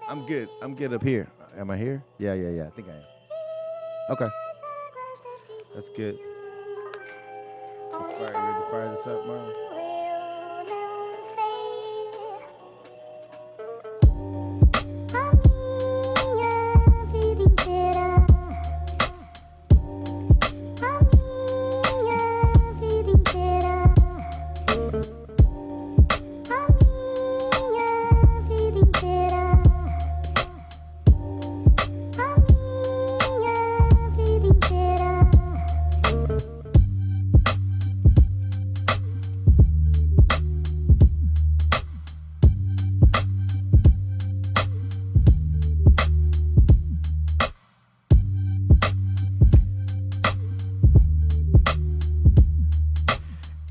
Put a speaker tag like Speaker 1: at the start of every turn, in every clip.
Speaker 1: I'm good. I'm good up here. Am I here? Yeah. I think I am. Okay. That's good. Let's fire this up, Marlon.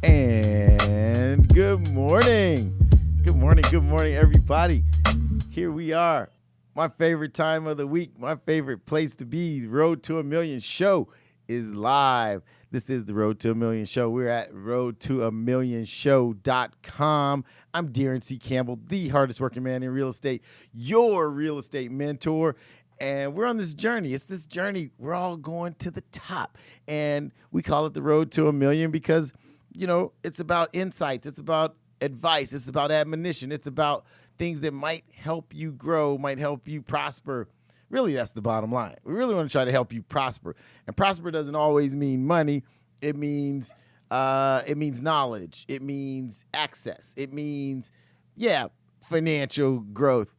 Speaker 1: And good morning. Good morning, everybody. Here we are. My favorite time of the week, my favorite place to be. The Road to a Million show is live. This is the Road to a Million show. We're at roadtoamillionshow.com. I'm Daron C. Campbell, the hardest working man in real estate, your real estate mentor. And we're on this journey. It's this journey. We're all going to the top. And we call it the Road to a Million because, you know, it's about insights. It's about advice. It's about admonition. It's about things that might help you grow, might help you prosper. Really, that's the bottom line. We really want to try to help you prosper. And prosper doesn't always mean money. It means knowledge. It means access. It means, financial growth.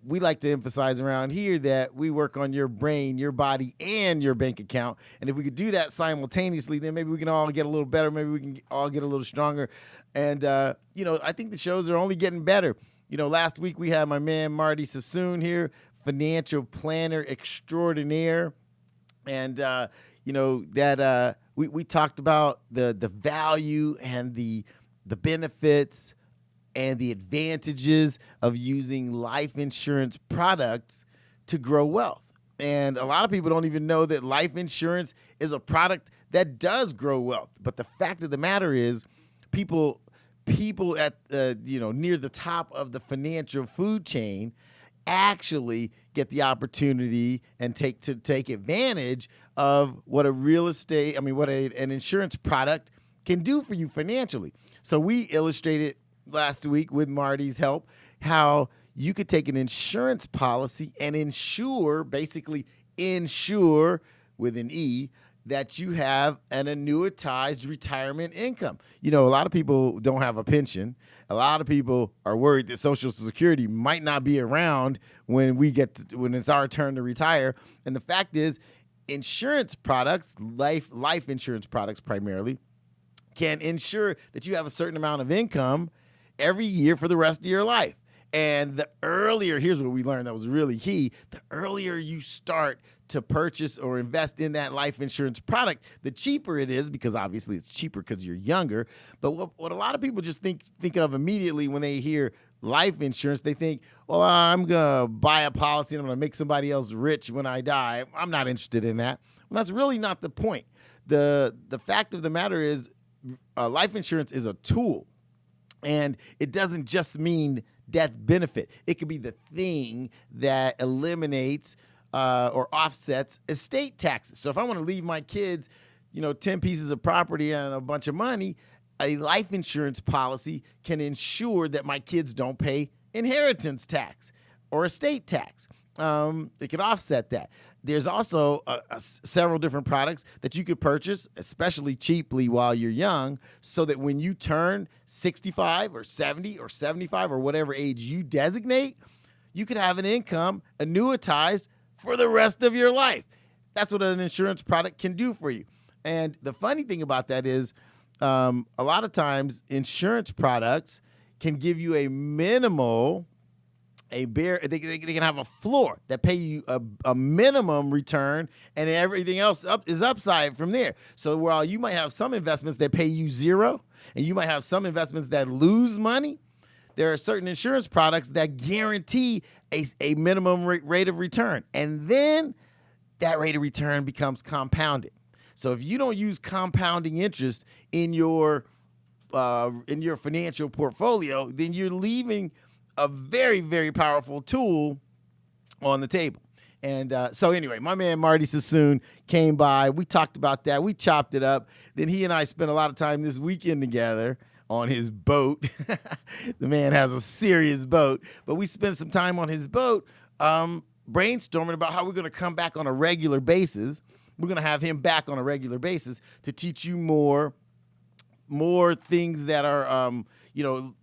Speaker 1: We like to emphasize around here that we work on your brain, your body, and your bank account. And if we could do that simultaneously, then maybe we can all get a little better. Maybe we can all get a little stronger. And, I think the shows are only getting better. Last week we had my man Marty Sassoon here, financial planner extraordinaire. And, we talked about the value and the benefits and the advantages of using life insurance products to grow wealth. And a lot of people don't even know that life insurance is a product that does grow wealth. But the fact of the matter is people at near the top of the financial food chain actually get the opportunity and take advantage of what an insurance product can do for you financially. So we illustrated last week with Marty's help how you could take an insurance policy and insure with an E that you have an annuitized retirement income. A lot of people don't have a pension. A lot of people are worried that Social Security might not be around when it's our turn to retire. And the fact is, insurance products, life insurance products primarily, can ensure that you have a certain amount of income every year for the rest of your life. And here's what we learned that was really key, the earlier you start to purchase or invest in that life insurance product, the cheaper it is, because obviously it's cheaper because you're younger. But what a lot of people just think of immediately when they hear life insurance, they think, well, I'm going to buy a policy and I'm going to make somebody else rich when I die. I'm not interested in that. Well, that's really not the point. The fact of the matter is life insurance is a tool. And it doesn't just mean death benefit. It could be the thing that eliminates or offsets estate taxes. So if I want to leave my kids, 10 pieces of property and a bunch of money, a life insurance policy can ensure that my kids don't pay inheritance tax or estate tax. It can offset that. There's also several different products that you could purchase, especially cheaply while you're young, so that when you turn 65 or 70 or 75 or whatever age you designate, you could have an income annuitized for the rest of your life. That's what an insurance product can do for you. And the funny thing about that is a lot of times insurance products can give you a minimal they can have a floor that pay you a minimum return, and everything else is upside from there. So while you might have some investments that pay you zero, and you might have some investments that lose money, there are certain insurance products that guarantee a minimum rate of return, and then that rate of return becomes compounded. So if you don't use compounding interest in your financial portfolio, then you're leaving a very, very powerful tool on the table. And so anyway, my man Marty Sassoon came by. We talked about that. We chopped it up. Then he and I spent a lot of time this weekend together on his boat. The man has a serious boat. But we spent some time on his boat brainstorming about how we're going to come back on a regular basis. We're going to have him back on a regular basis to teach you more things that are,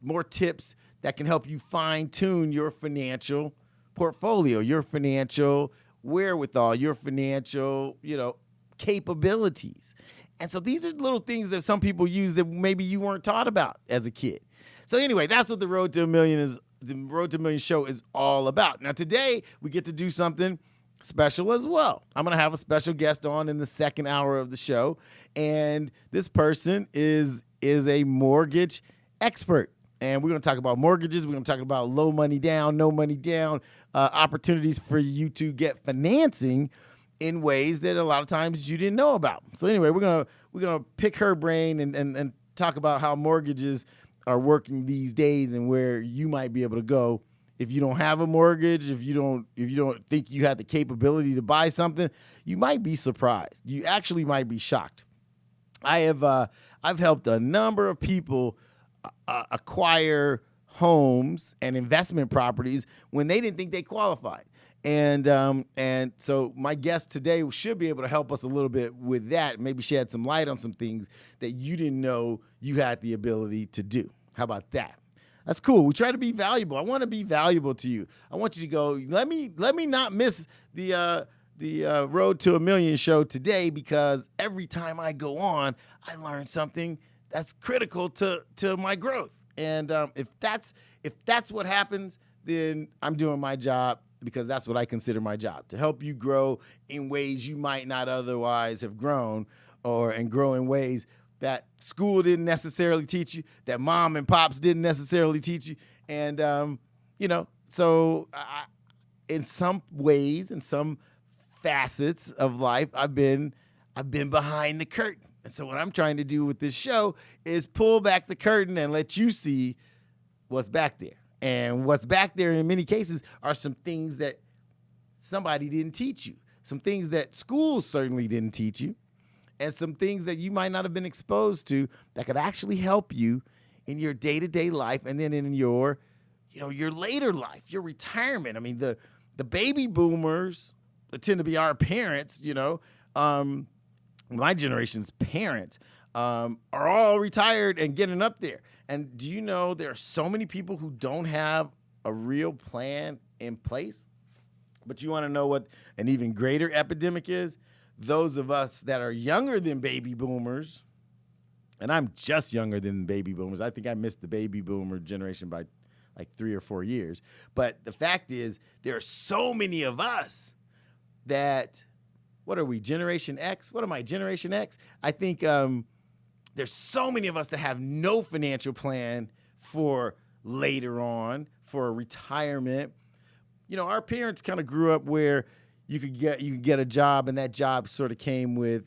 Speaker 1: more tips that can help you fine-tune your financial portfolio, your financial wherewithal, your financial, capabilities. And so these are little things that some people use that maybe you weren't taught about as a kid. So anyway, that's what the Road to a Million is. The Road to a Million show is all about. Now today we get to do something special as well. I'm going to have a special guest on in the second hour of the show, and this person is a mortgage expert. And we're going to talk about mortgages. We're going to talk about low money down, no money down, opportunities for you to get financing in ways that a lot of times you didn't know about. So anyway, we're gonna pick her brain and talk about how mortgages are working these days and where you might be able to go if you don't have a mortgage, if you don't think you have the capability to buy something. You might be surprised. You actually might be shocked. I've helped a number of people acquire homes and investment properties when they didn't think they qualified. And so my guest today should be able to help us a little bit with that, maybe shed some light on some things that you didn't know you had the ability to do. How about that? That's cool. We try to be valuable. I want to be valuable to you. I want you to go, let me not miss the Road to a Million show today, because every time I go on, I learn something that's critical to my growth. And if that's what happens, then I'm doing my job, because that's what I consider my job, to help you grow in ways you might not otherwise have grown, and grow in ways that school didn't necessarily teach you, that mom and pops didn't necessarily teach you. And, so in some ways, in some facets of life, I've been behind the curtain. And so what I'm trying to do with this show is pull back the curtain and let you see what's back there. And what's back there in many cases are some things that somebody didn't teach you, some things that schools certainly didn't teach you, and some things that you might not have been exposed to that could actually help you in your day-to-day life, and then in your later life, your retirement. I mean, the baby boomers that tend to be our parents, my generation's parents, are all retired and getting up there. And do you know there are so many people who don't have a real plan in place? But you want to know what an even greater epidemic is? Those of us that are younger than baby boomers, and I'm just younger than baby boomers. I think I missed the baby boomer generation by like 3 or 4 years. But the fact is, there are so many of us that, what are we, Generation X? What am I, Generation X? I think there's so many of us that have no financial plan for later on, for retirement. Our parents kind of grew up where you could get a job, and that job sort of came with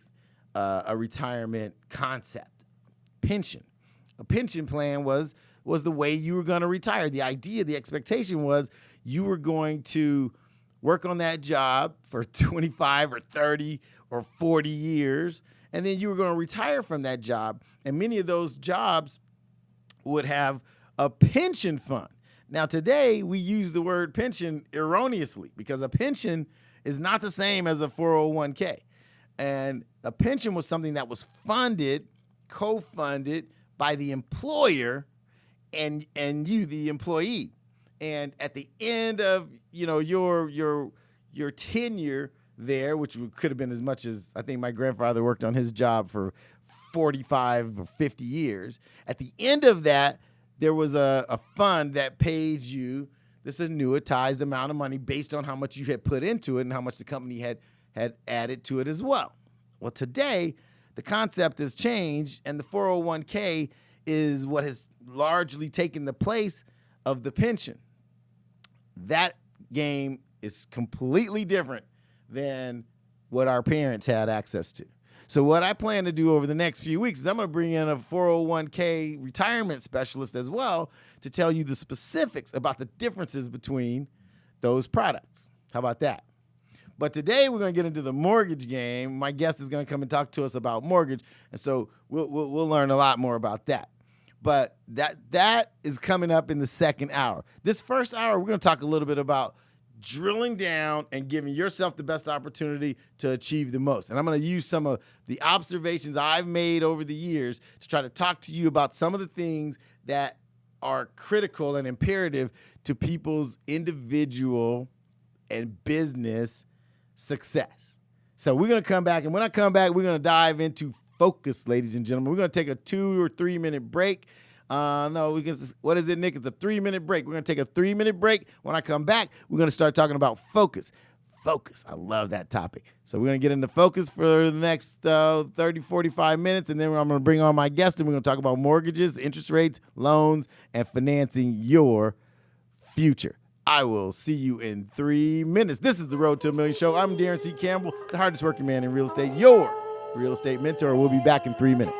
Speaker 1: a retirement concept. Pension. A pension plan was the way you were going to retire. The idea, the expectation was you were going to work on that job for 25 or 30 or 40 years, and then you were going to retire from that job. And many of those jobs would have a pension fund. Now, today, we use the word pension erroneously, because a pension is not the same as a 401k. And a pension was something that was funded, co-funded by the employer and you, the employee. And at the end of your tenure there, which could have been as much as, I think my grandfather worked on his job for 45 or 50 years. At the end of that, there was a fund that paid you this annuitized amount of money based on how much you had put into it and how much the company had added to it as well. Well, today, the concept has changed, and the 401k is what has largely taken the place of the pension. That game is completely different than what our parents had access to. So what I plan to do over the next few weeks is I'm going to bring in a 401k retirement specialist as well to tell you the specifics about the differences between those products. How about that? But today we're going to get into the mortgage game. My guest is going to come and talk to us about mortgage, and so we'll learn a lot more about that. But that is coming up in the second hour. This first hour, we're going to talk a little bit about drilling down and giving yourself the best opportunity to achieve the most. And I'm going to use some of the observations I've made over the years to try to talk to you about some of the things that are critical and imperative to people's individual and business success. So we're going to come back, and when I come back, we're going to dive into focus, ladies and gentlemen. We're going to take a 2 or 3 minute break. What is it, Nick? It's a 3-minute break. We're going to take a 3-minute break. When I come back, we're going to start talking about focus. Focus. I love that topic. So we're going to get into focus for the next 30, 45 minutes, and then I'm going to bring on my guest, and we're going to talk about mortgages, interest rates, loans, and financing your future. I will see you in 3 minutes. This is the Road to $1 Million Show. I'm Daron C. Campbell, the hardest working man in real estate, your real estate mentor. We'll be back in 3 minutes.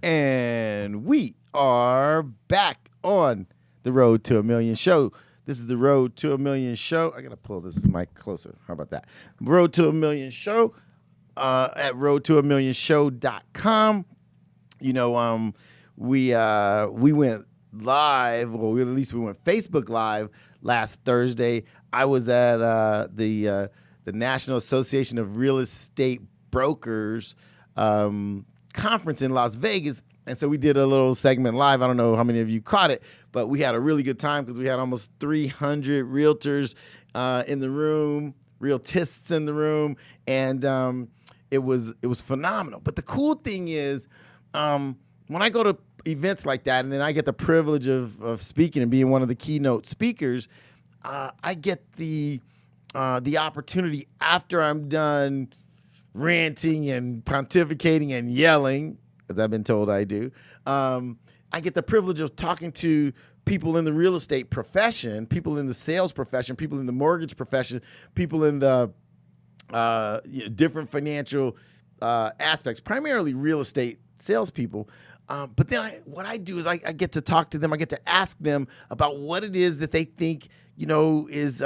Speaker 1: And we are back on the Road to $1 Million Show. This is the Road to $1 Million Show. I got to pull this mic closer. How about that? Road to $1 Million Show at roadto1millionshow.com. You know, we went live, or at least we went Facebook Live last Thursday. I was at the National Association of Real Estate Brokers conference in Las Vegas, and so we did a little segment live. I don't know how many of you caught it, but we had a really good time because we had almost 300 realtors in the room, realtists in the room, and it was phenomenal. But the cool thing is, when I go to events like that, and then I get the privilege of speaking and being one of the keynote speakers, I get the opportunity after I'm done ranting and pontificating and yelling, as I've been told I do. I get the privilege of talking to people in the real estate profession, people in the sales profession, people in the mortgage profession, people in the different financial aspects, primarily real estate salespeople. But then what I do is I get to talk to them. I get to ask them about what it is that they think, is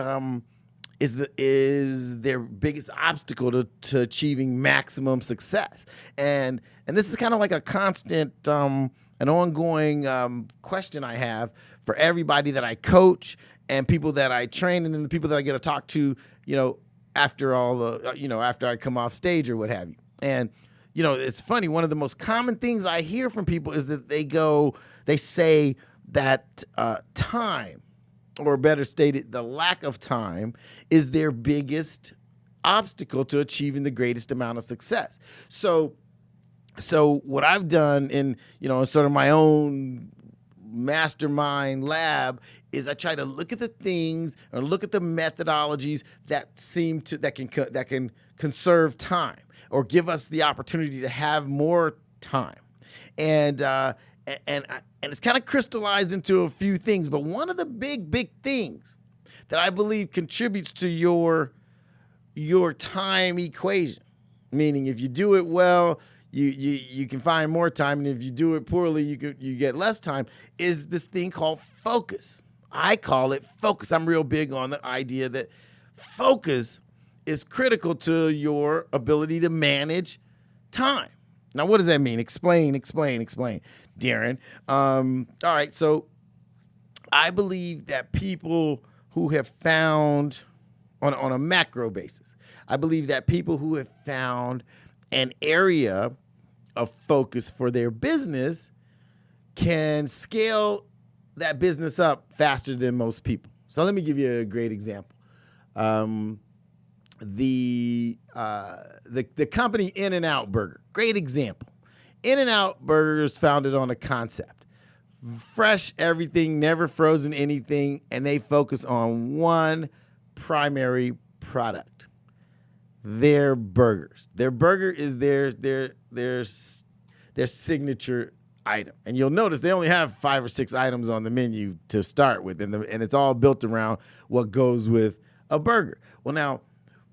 Speaker 1: their biggest obstacle to achieving maximum success. And this is kind of like a constant, an ongoing question I have for everybody that I coach and people that I train, and then the people that I get to talk to, after after I come off stage or what have you. And it's funny. One of the most common things I hear from people is that they say that time, or better stated, the lack of time, is their biggest obstacle to achieving the greatest amount of success. So what I've done in sort of my own mastermind lab is I try to look at the things or look at the methodologies that can conserve time or give us the opportunity to have more time. And it's kind of crystallized into a few things, but one of the big things that I believe contributes to your time equation, meaning if you do it well, you can find more time, and if you do it poorly, you get less time, is this thing called focus. I call it focus. I'm real big on the idea that focus is critical to your ability to manage time. Now, what does that mean? Explain, Daron. All right, so I believe that people who have found, on a macro basis, I believe that people who have found an area of focus for their business can scale that business up faster than most people. So let me give you a great example. The company In-N-Out Burger, great example. In-N-Out Burger is founded on a concept: fresh everything, never frozen anything, and they focus on one primary product: their burgers. Their burger is their signature item, and you'll notice they only have 5 or 6 items on the menu to start with, and it's all built around what goes with a burger. Well, now,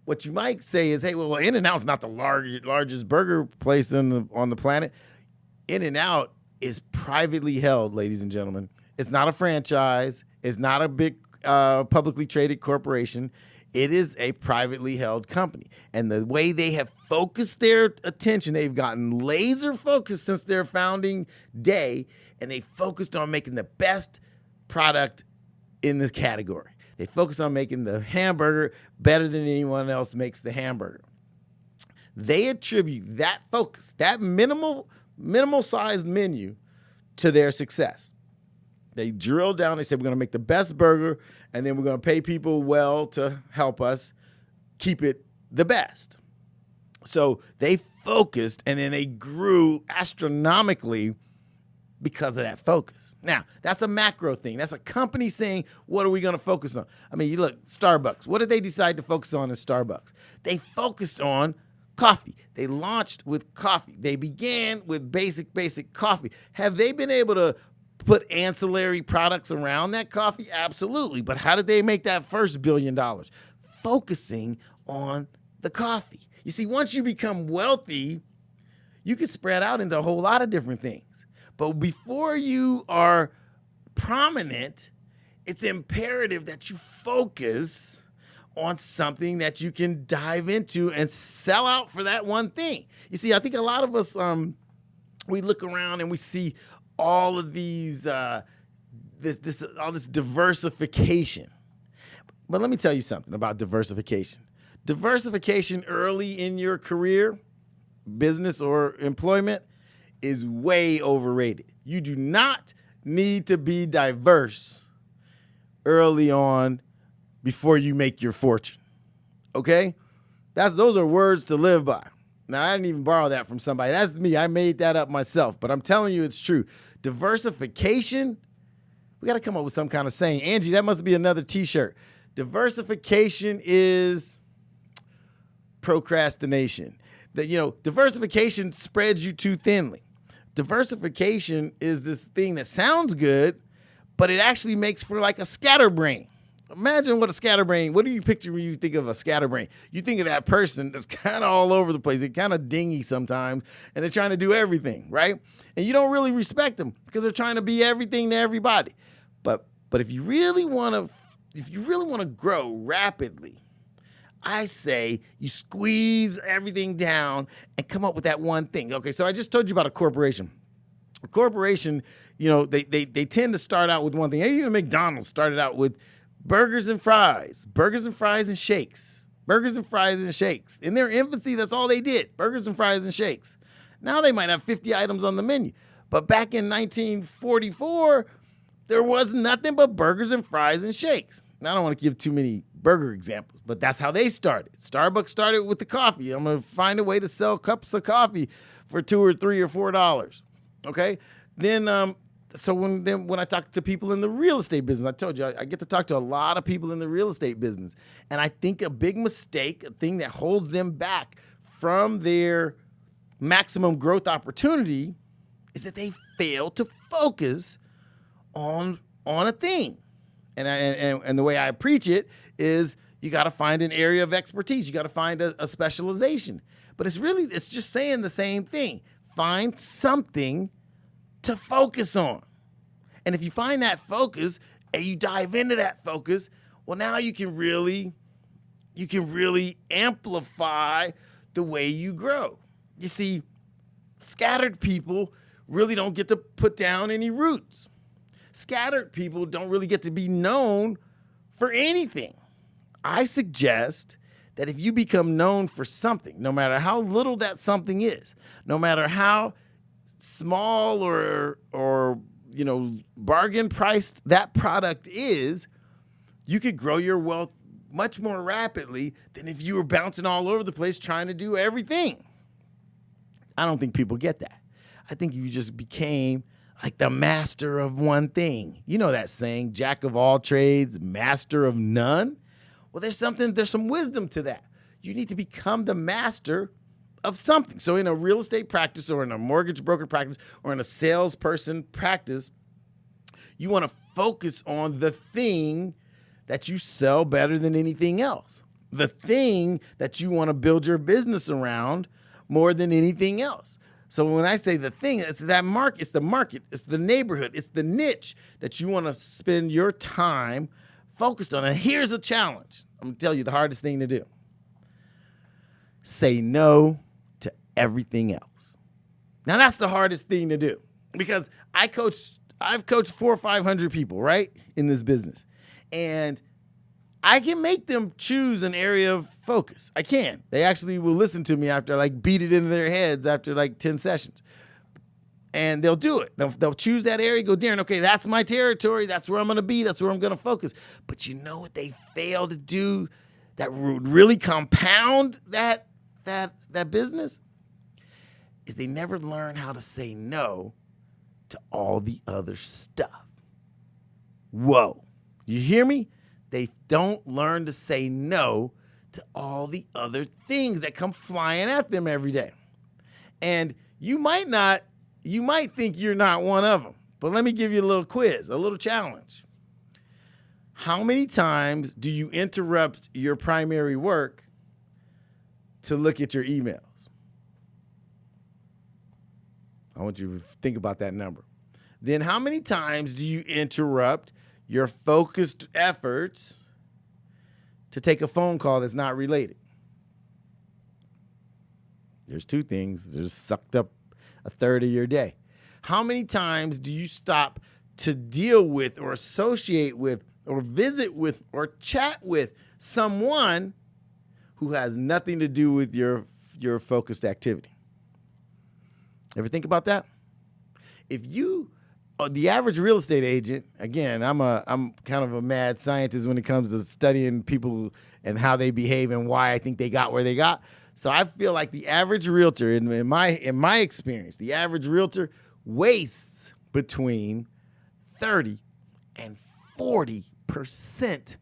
Speaker 1: what you might say is, hey, well, In-N-Out's not the largest burger place on the planet. In-N-Out is privately held, ladies and gentlemen. It's not a franchise. It's not a big publicly traded corporation. It is a privately held company. And the way they have focused their attention, they've gotten laser focused since their founding day, and they focused on making the best product in this category. They focus on making the hamburger better than anyone else makes the hamburger. They attribute that focus, that minimal sized menu, to their success. They drill down. They said, we're going to make the best burger, and then we're going to pay people well to help us keep it the best. So they focused, and then they grew astronomically because of that focus. Now, that's a macro thing. That's a company saying, what are we going to focus on? I mean, you look, Starbucks. What did they decide to focus on in Starbucks? They focused on coffee. They launched with coffee. They began with basic coffee. Have they been able to put ancillary products around that coffee? Absolutely. But how did they make that first $1 billion? Focusing on the coffee. You see, once you become wealthy, you can spread out into a whole lot of different things. But before you are prominent, it's imperative that you focus on something that you can dive into and sell out for that one thing. You see, I think a lot of us, we look around and we see all of these, all this diversification. But let me tell you something about diversification. Diversification early in your career, business or employment, is way overrated. You do not need to be diverse early on before you make your fortune. Okay? Those are words to live by. Now, I didn't even borrow that from somebody. That's me. I made that up myself, but I'm telling you it's true. Diversification, we got to come up with some kind of saying. Angie, that must be another t-shirt. Diversification is procrastination. Diversification spreads you too thinly. Diversification is this thing that sounds good, but it actually makes for like a scatterbrain. Imagine what do you picture when you think of a scatterbrain? You think of that person that's kind of all over the place. They're kind of dingy sometimes, and they're trying to do everything, right? And you don't really respect them because they're trying to be everything to everybody. But if you really want to grow rapidly, I say you squeeze everything down and come up with that one thing. Okay, so I just told you about a corporation. A corporation, they tend to start out with one thing. Even McDonald's started out with burgers and fries and shakes. Burgers and fries and shakes. In their infancy, that's all they did, burgers and fries and shakes. Now they might have 50 items on the menu. But back in 1944, there was nothing but burgers and fries and shakes. Now, I don't want to give too many burger examples, but that's how they started. Starbucks started with the coffee. I'm going to find a way to sell cups of coffee for $2 or $3 or $4. Okay? Then, when I talk to people in the real estate business, I told you, I get to talk to a lot of people in the real estate business. And I think a big mistake, a thing that holds them back from their maximum growth opportunity is that they fail to focus on a thing. And the way I preach it is you got to find an area of expertise. You got to find a specialization. But it's just saying the same thing. Find something to focus on. And if you find that focus and you dive into that focus, well, now you can really amplify the way you grow. You see, scattered people really don't get to put down any roots. Scattered people don't really get to be known for anything. I suggest that if you become known for something, no matter how little that something is, no matter how small or bargain priced that product is, you could grow your wealth much more rapidly than if you were bouncing all over the place trying to do everything. I don't think people get that. I think you just became like the master of one thing. You know that saying, jack of all trades, master of none? Well, there's some wisdom to that. You need to become the master of something. So in a real estate practice or in a mortgage broker practice or in a salesperson practice, you want to focus on the thing that you sell better than anything else. The thing that you want to build your business around more than anything else. So when I say the thing, it's the market, it's the neighborhood, it's the niche that you want to spend your time focused on. And here's a challenge. I'm going to tell you the hardest thing to do. Say no to everything else. Now that's the hardest thing to do because I've coached 400 or 500 people, right, in this business. And I can make them choose an area of focus. I can. They actually will listen to me after I beat it into their heads after 10 sessions. And they'll do it. They'll choose that area, go, Daron, okay, that's my territory. That's where I'm going to be. That's where I'm going to focus. But you know what they fail to do that would really compound that business? Is they never learn how to say no to all the other stuff. Whoa. You hear me? They don't learn to say no to all the other things that come flying at them every day. And you might think you're not one of them, but let me give you a little quiz, a little challenge. How many times do you interrupt your primary work to look at your emails? I want you to think about that number. Then how many times do you interrupt your focused efforts to take a phone call that's not related? There's two things. There's sucked up a third of your day. How many times do you stop to deal with or associate with or visit with or chat with someone who has nothing to do with your focused activity? Ever think about that? If you the average real estate agent, again, I'm kind of a mad scientist when it comes to studying people and how they behave and why I think they got where they got. So I feel like the average realtor, in my experience, the average realtor wastes between 30 and 40%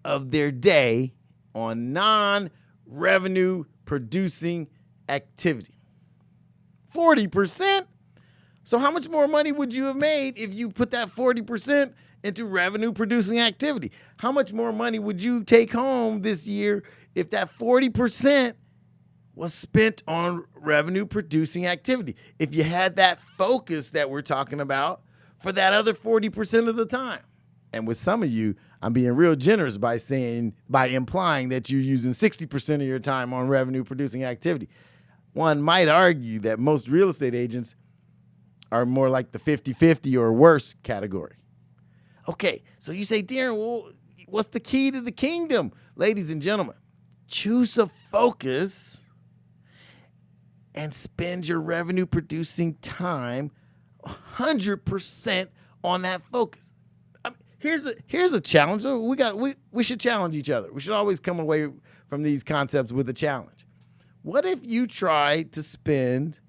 Speaker 1: of their day on non-revenue producing activity. 40%? So how much more money would you have made if you put that 40% into revenue producing activity? How much more money would you take home this year if that 40% was spent on revenue producing activity? If you had that focus that we're talking about for that other 40% of the time. And with some of you, I'm being real generous by implying that you're using 60% of your time on revenue producing activity. One might argue that most real estate agents are more like the 50-50 or worse category. Okay, so you say, Daron, well, what's the key to the kingdom? Ladies and gentlemen, choose a focus and spend your revenue producing time 100% on that focus. Here's a challenge. We should challenge each other. We should always come away from these concepts with a challenge. What if you try to spend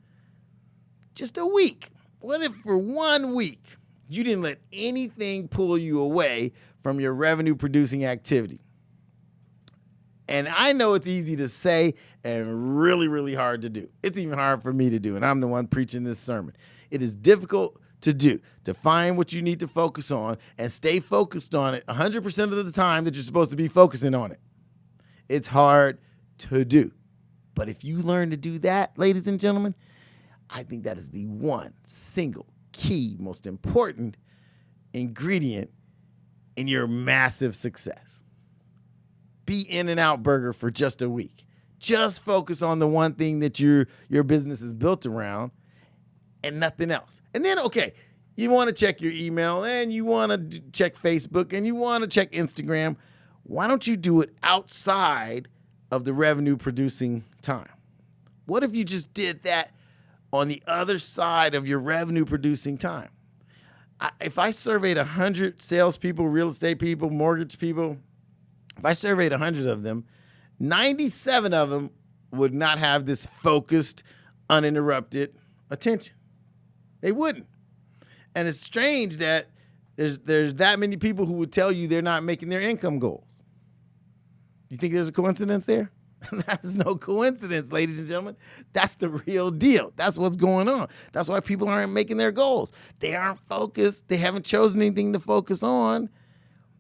Speaker 1: just a week? What if for 1 week you didn't let anything pull you away from your revenue producing activity? And I know it's easy to say and really, really hard to do. It's even hard for me to do, and I'm the one preaching this sermon. It is difficult to do, to find what you need to focus on and stay focused on it 100% of the time that you're supposed to be focusing on it. It's hard to do. But if you learn to do that, ladies and gentlemen, I think that is the one single key, most important ingredient in your massive success. Be In-N-Out Burger for just a week. Just focus on the one thing that your business is built around and nothing else. And then, okay, you want to check your email and you want to check Facebook and you want to check Instagram. Why don't you do it outside of the revenue producing time? What if you just did that on the other side of your revenue producing time? If I surveyed 100 salespeople, real estate people, mortgage people, if I surveyed 100 of them, 97 of them would not have this focused, uninterrupted attention. They wouldn't. And it's strange that there's that many people who would tell you they're not making their income goals. You think there's a coincidence there? That's no coincidence, ladies and gentlemen. That's the real deal. That's what's going on. That's why people aren't making their goals. They aren't focused. They haven't chosen anything to focus on.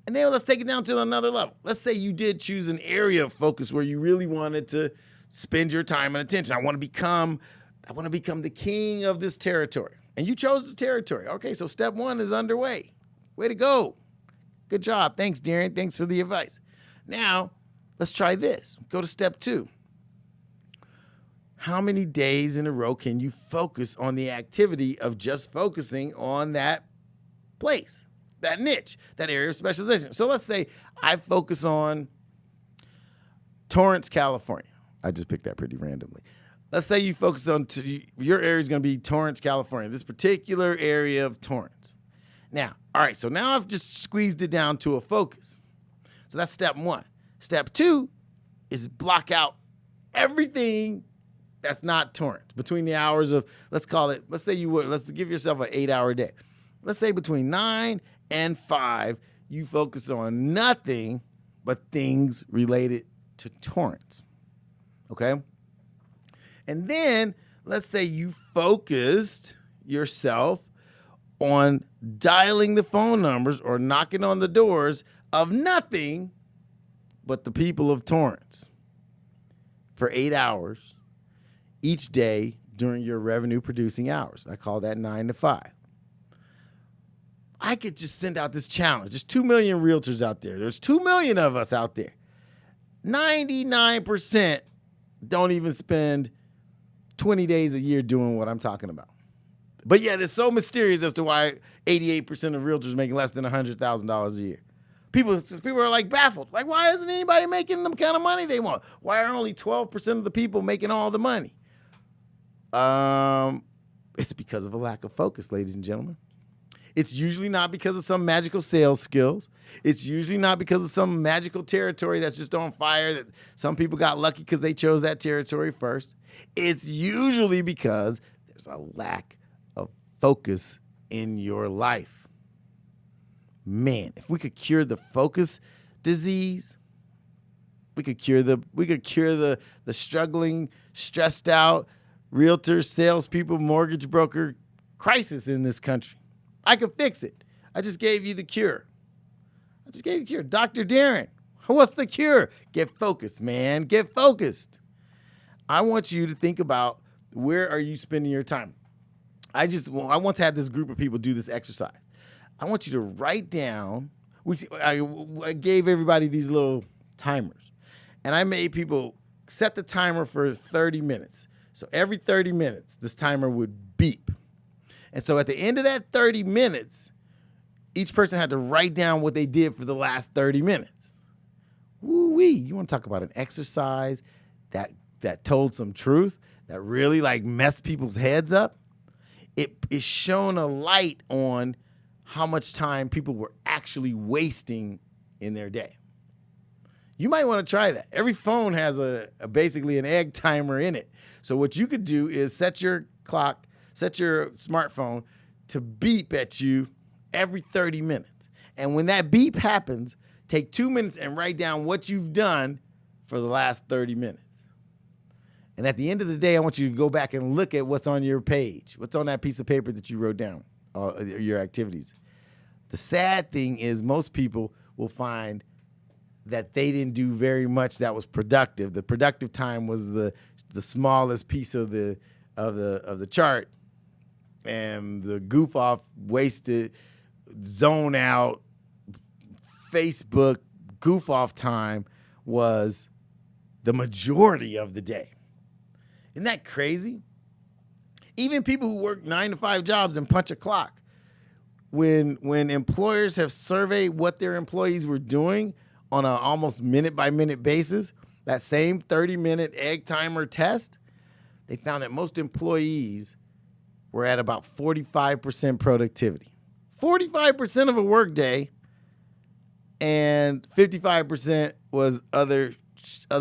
Speaker 1: And then let's take it down to another level. Let's say you did choose an area of focus where you really wanted to spend your time and attention. I want to become the king of this territory. And you chose the territory. Okay, so step 1 is underway. Way to go. Good job. Thanks, Daron. Thanks for the advice. Now, let's try this. Go to step 2. How many days in a row can you focus on the activity of just focusing on that place, that niche, that area of specialization? So let's say I focus on Torrance, California. I just picked that pretty randomly. Let's say you focus on, your area is going to be Torrance, California, this particular area of Torrance. Now, all right, so now I've just squeezed it down to a focus. So that's step 1. Step 2 is block out everything that's not Torrance between the hours of, let's give yourself an 8-hour day. Let's say between 9 and 5, you focus on nothing but things related to Torrance. Okay? And then let's say you focused yourself on dialing the phone numbers or knocking on the doors of nothing but the people of Torrance for 8 hours each day during your revenue producing hours. I call that 9 to 5. I could just send out this challenge. There's 2 million realtors out there. There's 2 million of us out there. 99% don't even spend 20 days a year doing what I'm talking about. But yet it's so mysterious as to why 88% of realtors making less than $100,000 a year. People are like baffled. Like, why isn't anybody making the kind of money they want? Why are only 12% of the people making all the money? It's because of a lack of focus, ladies and gentlemen. It's usually not because of some magical sales skills. It's usually not because of some magical territory that's just on fire that some people got lucky because they chose that territory first. It's usually because there's a lack of focus in your life. Man, if we could cure the focus disease, we could cure the struggling, stressed out realtors, salespeople, mortgage broker crisis in this country. I could fix it. I just gave you the cure. Dr. Daron, what's the cure? Get focused, man. Get focused. I want you to think about, where are you spending your time? I once had this group of people do this exercise. I want you to write down. I gave everybody these little timers, and I made people set the timer for 30 minutes. So every 30 minutes, this timer would beep. And so at the end of that 30 minutes, each person had to write down what they did for the last 30 minutes. Woo-wee. You want to talk about an exercise that told some truth, that really messed people's heads up? It shone a light on how much time people were actually wasting in their day. You might want to try that. Every phone has basically an egg timer in it. So what you could do is set your smartphone to beep at you every 30 minutes. And when that beep happens, take 2 minutes and write down what you've done for the last 30 minutes. And at the end of the day, I want you to go back and look at what's on your page, what's on that piece of paper that you wrote down, your activities. The sad thing is, most people will find that they didn't do very much that was productive. The productive time was the smallest piece of the chart, and the goof off, wasted, zone out, Facebook goof off time was the majority of the day. Isn't that crazy? Even people who work 9-to-5 jobs and punch a clock, when employers have surveyed what their employees were doing on an almost minute-by-minute basis, that same 30-minute egg timer test, they found that most employees were at about 45% productivity. 45% of a workday, and 55% was other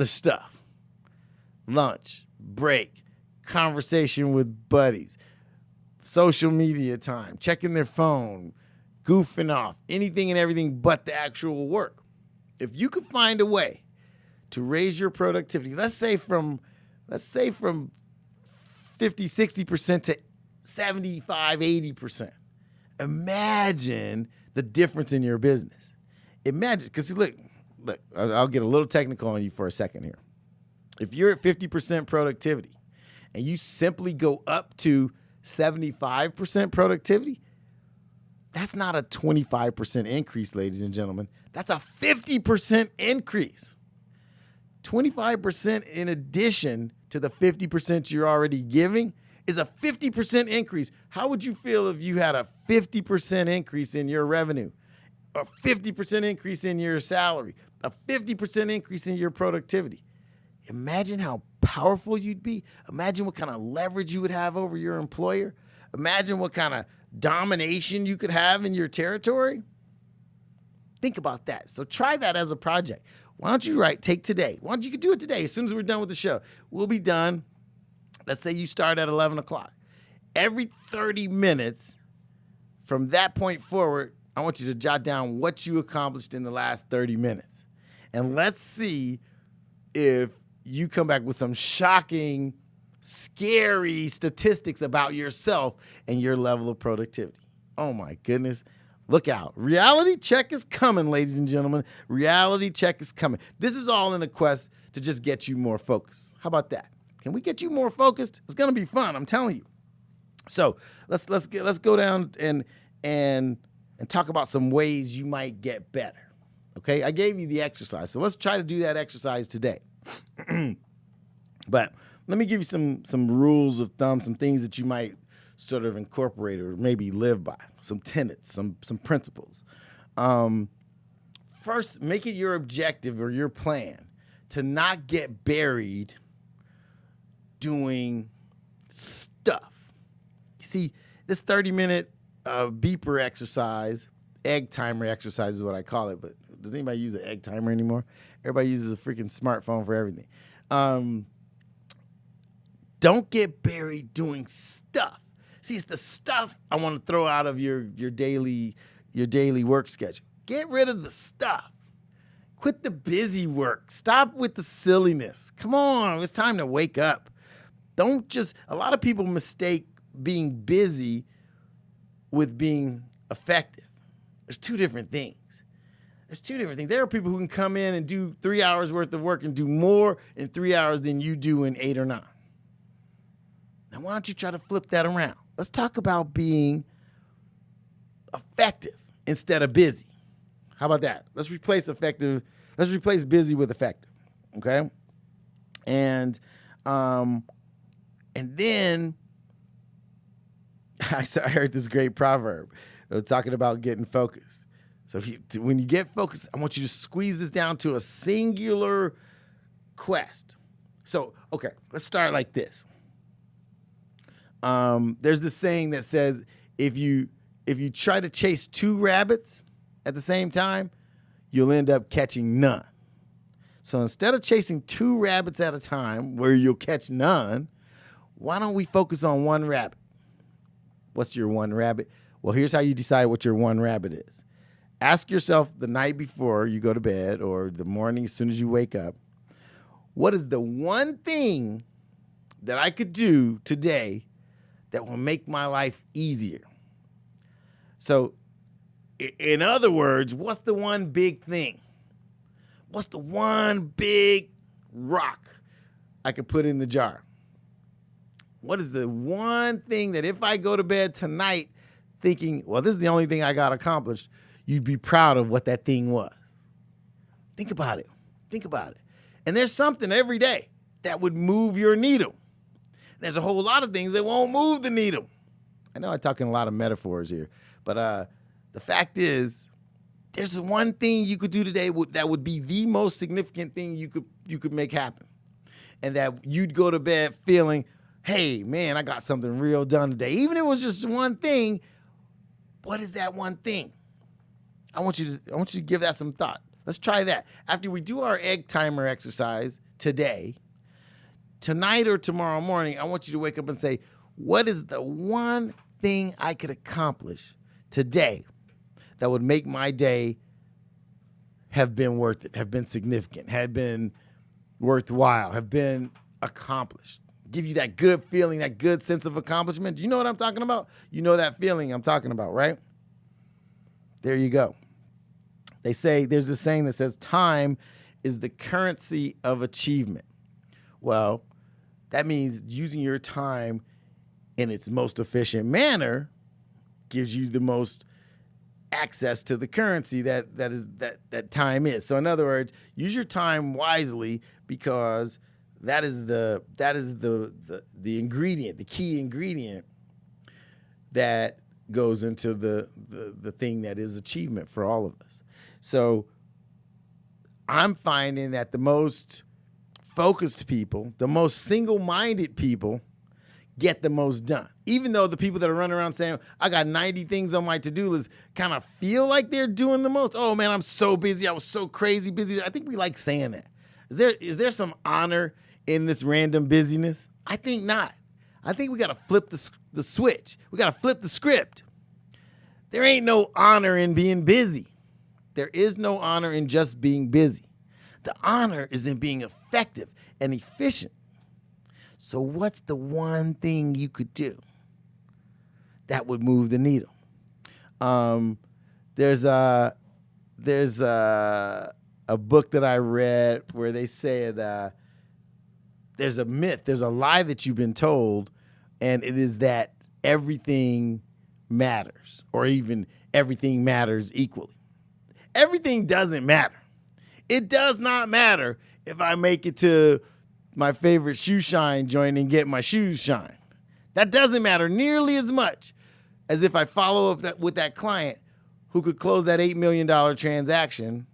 Speaker 1: stuff. Lunch, break, conversation with buddies, social media time, checking their phone, goofing off, anything and everything but the actual work. If you could find a way to raise your productivity, let's say from 50, 60% to 75, 80%. Imagine the difference in your business. Imagine, because look, I'll get a little technical on you for a second here. If you're at 50% productivity and you simply go up to 75% productivity, that's not a 25% increase, ladies and gentlemen. That's a 50% increase. 25% in addition to the 50% you're already giving is a 50% increase. How would you feel if you had a 50% increase in your revenue, a 50% increase in your salary, a 50% increase in your productivity? Imagine how powerful you'd be. Imagine what kind of leverage you would have over your employer. Imagine what kind of domination you could have in your territory. Think about that. So try that as a project. Why don't you take today? Why don't you do it today as soon as we're done with the show? We'll be done. Let's say you start at 11 o'clock. Every 30 minutes from that point forward, I want you to jot down what you accomplished in the last 30 minutes. And let's see if you come back with some shocking, scary statistics about yourself and your level of productivity. Oh my goodness. Look out. Reality check is coming, ladies and gentlemen. Reality check is coming. This is all in a quest to just get you more focused. How about that? Can we get you more focused? It's going to be fun, I'm telling you. So let's go down and talk about some ways you might get better. Okay? I gave you the exercise. So let's try to do that exercise today. But let me give you some rules of thumb, some things that you might sort of incorporate or maybe live by, some tenets, some principles. First, make it your objective or your plan to not get buried doing stuff. You see, this 30-minute beeper exercise, egg timer exercise is what I call it, but does anybody use an egg timer anymore? Everybody uses a freaking smartphone for everything. Don't get buried doing stuff. See, it's the stuff I want to throw out of your daily work schedule. Get rid of the stuff. Quit the busy work. Stop with the silliness. Come on, it's time to wake up. A lot of people mistake being busy with being effective. There's two different things. There are people who can come in and do 3 hours worth of work and do more in 3 hours than you do in 8 or 9. Now, why don't you try to flip that around? Let's talk about being effective instead of busy. How about that? Let's replace busy with effective. Okay? And then I heard this great proverb talking about getting focused. So when you get focused, I want you to squeeze this down to a singular quest. So, okay, let's start like this. There's this saying that says if you try to chase 2 rabbits at the same time, you'll end up catching none. So instead of chasing 2 rabbits at a time where you'll catch none, why don't we focus on 1 rabbit? What's your 1 rabbit? Well, here's how you decide what your 1 rabbit is. Ask yourself the night before you go to bed or the morning as soon as you wake up, what is the one thing that I could do today that will make my life easier? So, in other words, what's the one big thing? What's the one big rock I could put in the jar? What is the one thing that if I go to bed tonight thinking, well, this is the only thing I got accomplished, you'd be proud of what that thing was? Think about it. And there's something every day that would move your needle. There's a whole lot of things that won't move the needle. I know I'm talking a lot of metaphors here, but the fact is, there's one thing you could do today that would be the most significant thing you could make happen, and that you'd go to bed feeling, hey, man, I got something real done today. Even if it was just one thing, what is that one thing? I want you to give that some thought. Let's try that. After we do our egg timer exercise today, tonight or tomorrow morning, I want you to wake up and say, what is the one thing I could accomplish today that would make my day have been worth it, have been significant, have been worthwhile, have been accomplished? Give you that good feeling, that good sense of accomplishment. Do you know what I'm talking about? You know that feeling I'm talking about, right? There you go. They say, there's this saying that says time is the currency of achievement. Well, that means using your time in its most efficient manner gives you the most access to the currency that time is. So in other words, use your time wisely, because that is the ingredient, the key ingredient that goes into the thing that is achievement for all of us. So I'm finding that the most focused people, the most single-minded people get the most done. Even though the people that are running around saying, I got 90 things on my to-do list, kind of feel like they're doing the most. Oh man, I'm so busy. I was so crazy busy. I think we like saying that. Is there some honor in this random busyness? I think not. I think we got to flip the switch. We got to flip the script. There ain't no honor in being busy. There is no honor in just being busy. The honor is in being effective and efficient. So what's the one thing you could do that would move the needle? There's a book that I read where they said there's a myth, there's a lie that you've been told, and it is that everything matters, or even everything matters equally. Everything doesn't matter. It does not matter if I make it to my favorite shoe shine joint and get my shoes shine. That doesn't matter nearly as much as if I follow up with that client who could close that $8 million transaction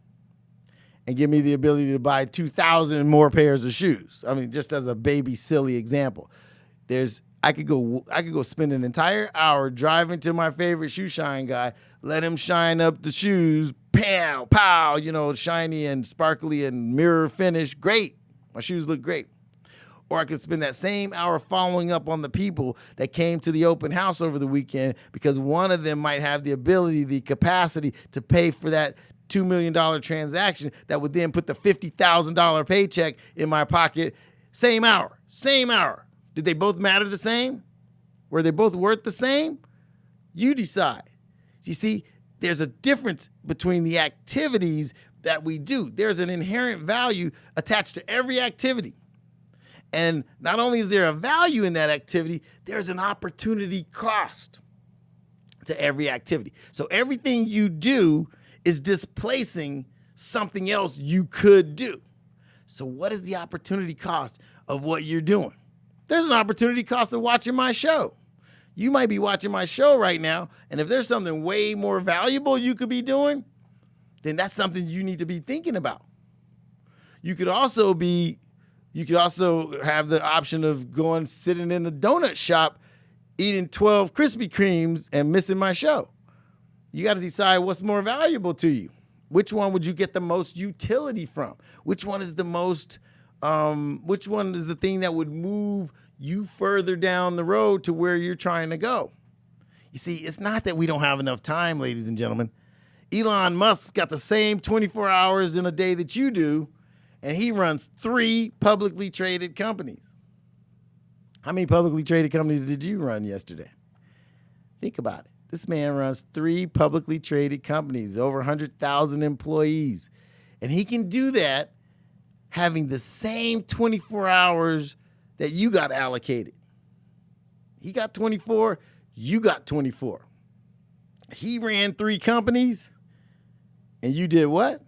Speaker 1: and give me the ability to buy 2,000 more pairs of shoes. I mean, just as a baby silly example, I could go spend an entire hour driving to my favorite shoe shine guy, let him shine up the shoes, pow, pow, shiny and sparkly and mirror finish. Great. My shoes look great. Or I could spend that same hour following up on the people that came to the open house over the weekend because one of them might have the ability, the capacity to pay for that $2 million transaction that would then put the $50,000 paycheck in my pocket. Same hour, same hour. Did they both matter the same? Were they both worth the same? You decide. You see, there's a difference between the activities that we do. There's an inherent value attached to every activity. And not only is there a value in that activity, there's an opportunity cost to every activity. So everything you do is displacing something else you could do. So what is the opportunity cost of what you're doing? There's an opportunity cost of watching my show. You might be watching my show right now, and if there's something way more valuable you could be doing, then that's something you need to be thinking about. You could also have the option of going sitting in the donut shop, eating 12 Krispy Kremes and missing my show. You got to decide what's more valuable to you. Which one would you get the most utility from? Which one is the thing that would move you further down the road to where you're trying to go? You see, it's not that we don't have enough time, ladies and gentlemen. Elon Musk's got the same 24 hours in a day that you do, and he runs 3 publicly traded companies. How many publicly traded companies did you run yesterday? Think about it. This man runs 3 publicly traded companies, over 100,000 employees. And he can do that having the same 24 hours that you got allocated. He got 24, you got 24. He ran 3 companies, and you did what?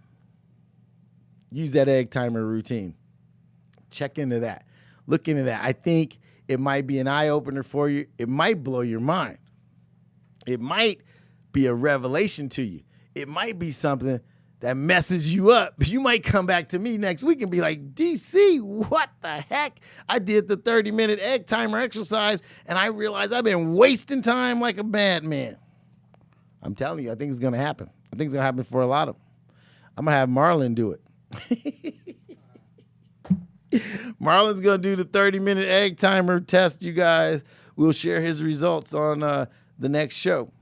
Speaker 1: Use that egg timer routine. Check into that. Look into that. I think it might be an eye-opener for you. It might blow your mind. It might be a revelation to you. It might be something that messes you up. You might come back to me next week and be like, DC, what the heck? I did the 30-minute egg timer exercise, and I realized I've been wasting time like a madman. I'm telling you, I think it's going to happen. I think it's going to happen for a lot of them. I'm going to have Marlon do it. Marlon's going to do the 30-minute egg timer test, you guys. We'll share his results on the next show.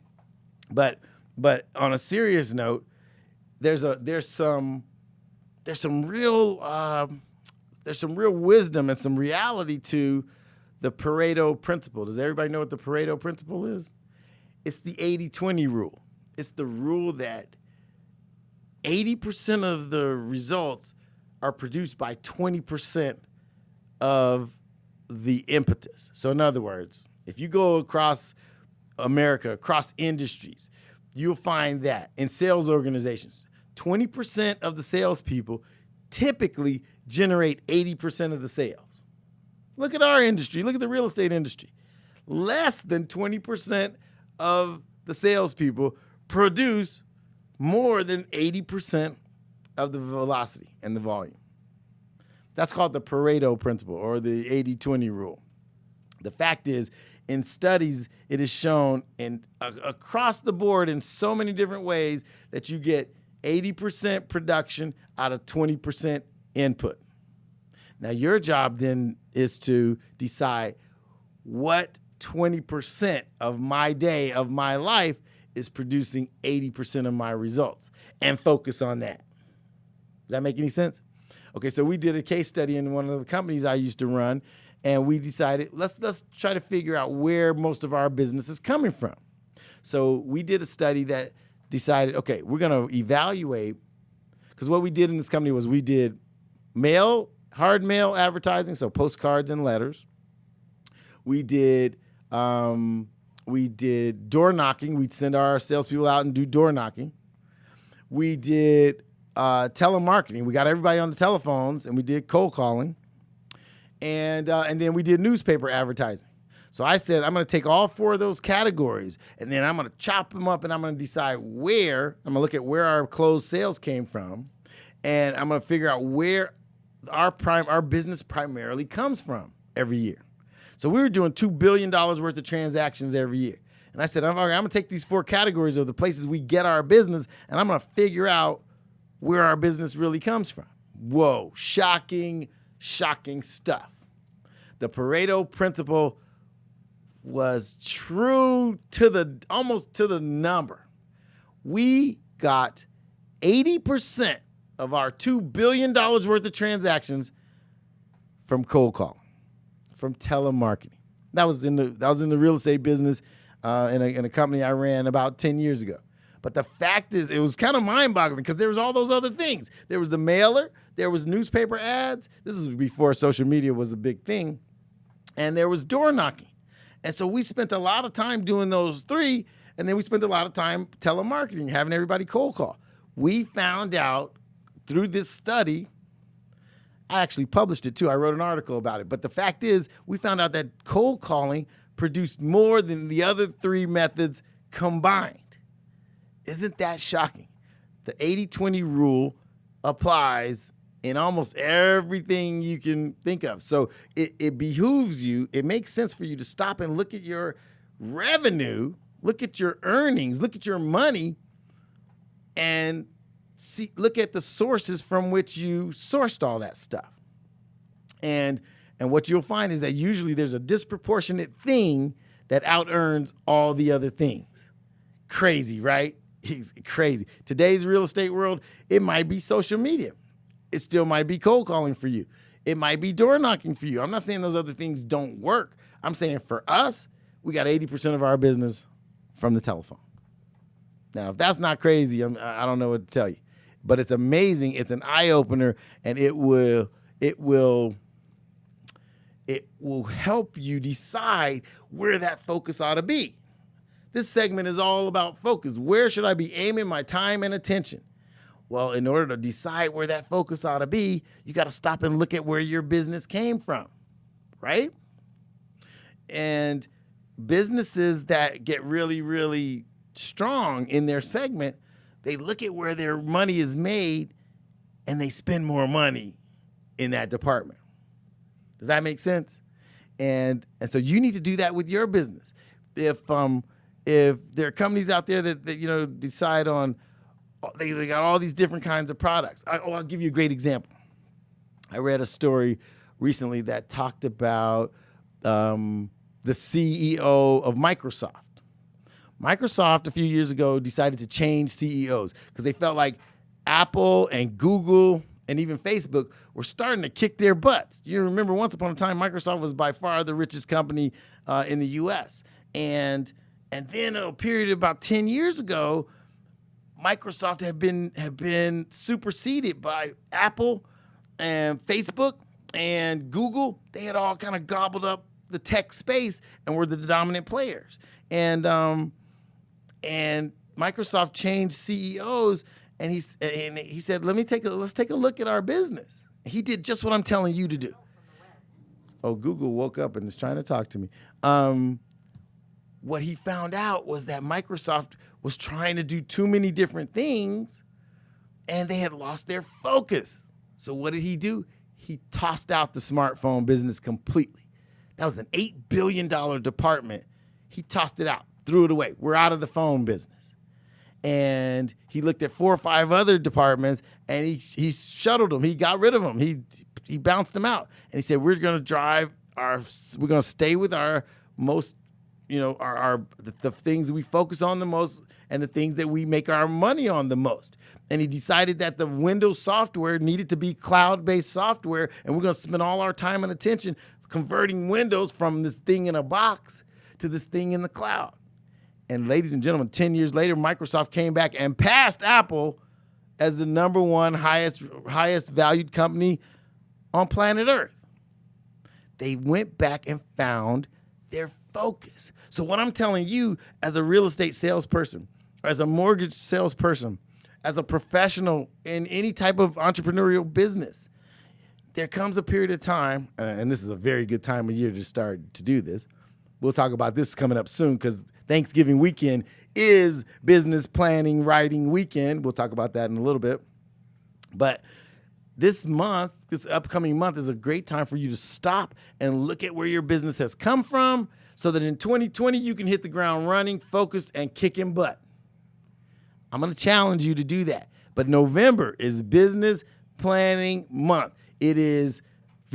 Speaker 1: But on a serious note, there's some real wisdom and some reality to the Pareto principle. Does everybody know what the Pareto principle is? It's the 80-20 rule. It's the rule that 80% of the results are produced by 20% of the impetus. So in other words, if you go across America, across industries, you'll find that in sales organizations, 20% of the salespeople typically generate 80% of the sales. Look at our industry. Look at the real estate industry. Less than 20% of the salespeople produce more than 80% of the velocity and the volume. That's called the Pareto principle or the 80-20 rule. The fact is, in studies, it is shown across the board in so many different ways that you get 80% production out of 20% input. Now, your job then is to decide what 20% of my day, of my life, is producing 80% of my results, and focus on that. Does that make any sense? Okay, so we did a case study in one of the companies I used to run, and we decided, let's try to figure out where most of our business is coming from. So we did a study that decided, okay, we're going to evaluate, because what we did in this company was we did hard mail advertising, so postcards and letters. We did door knocking. We'd send our salespeople out and do door knocking. We did telemarketing. We got everybody on the telephones, and we did cold calling. And then we did newspaper advertising. So I said, I'm going to take all 4 of those categories, and then I'm going to chop them up, and I'm going to decide where. I'm going to look at where our closed sales came from, and I'm going to figure out where our business primarily comes from every year. So we were doing $2 billion worth of transactions every year. And I said, I'm going to take these 4 categories of the places we get our business, and I'm going to figure out where our business really comes from. Whoa, shocking stuff. the Pareto principle was true to almost to the number. We got 80% of our $2 billion worth of transactions from cold call, from telemarketing. That was in the real estate business in a company I ran about 10 years ago. But the fact is, it was kind of mind-boggling because there was all those other things. There was the mailer, there was newspaper ads. This was before social media was a big thing. And there was door knocking. And so we spent a lot of time doing those three, and then we spent a lot of time telemarketing, having everybody cold call. We found out through this study, I actually published it too. I wrote an article about it. But the fact is, we found out that cold calling produced more than the other three methods combined. Isn't that shocking? The 80-20 rule applies in almost everything you can think of. So it behooves you, it makes sense for you to stop and look at your revenue, look at your earnings, look at your money, and look at the sources from which you sourced all that stuff. And what you'll find is that usually there's a disproportionate thing that out-earns all the other things. Crazy, right? It's crazy. Today's real estate world, it might be social media. It still might be cold calling for you. It might be door knocking for you. I'm not saying those other things don't work. I'm saying for us, we got 80% of our business from the telephone. Now, if that's not crazy, I don't know what to tell you. But it's amazing. It's an eye opener, and it will help you decide where that focus ought to be. This segment is all about focus. Where should I be aiming my time and attention? Well, in order to decide where that focus ought to be, you got to stop and look at where your business came from, right? And businesses that get really, really strong in their segment, they look at where their money is made and they spend more money in that department. Does that make sense? And so you need to do that with your business. If there are companies out there that decide on, they got all these different kinds of products. I'll give you a great example. I read a story recently that talked about the CEO of Microsoft. Microsoft a few years ago decided to change CEOs because they felt like Apple and Google and even Facebook were starting to kick their butts. You remember once upon a time, Microsoft was by far the richest company in the U.S. And then a period of about 10 years ago, Microsoft have been superseded by Apple and Facebook and Google. They had all kind of gobbled up the tech space and were the dominant players. And Microsoft changed CEOs, and he said, let's take a look at our business. He did just what I'm telling you to do. Oh, Google woke up and is trying to talk to me. What he found out was that Microsoft was trying to do too many different things, and they had lost their focus. So what did he do? He tossed out the smartphone business completely. That was an $8 billion department. He tossed it out, threw it away. We're out of the phone business. And he looked at 4 or 5 other departments, and he shuttled them. He got rid of them. He bounced them out. And he said, we're going to stay with our most, the things that we focus on the most and the things that we make our money on the most. And he decided that the Windows software needed to be cloud-based software, and we're going to spend all our time and attention converting Windows from this thing in a box to this thing in the cloud. And ladies and gentlemen, 10 years later, Microsoft came back and passed Apple as the number one highest valued company on planet Earth. They went back and found their focus. So what I'm telling you as a real estate salesperson, as a mortgage salesperson, as a professional in any type of entrepreneurial business, there comes a period of time, and this is a very good time of year to start to do this. We'll talk about this coming up soon because Thanksgiving weekend is business planning, writing weekend. We'll talk about that in a little bit. But this upcoming month is a great time for you to stop and look at where your business has come from so that in 2020 you can hit the ground running, focused, and kicking butt. I'm going to challenge you to do that. But November is business planning month. It is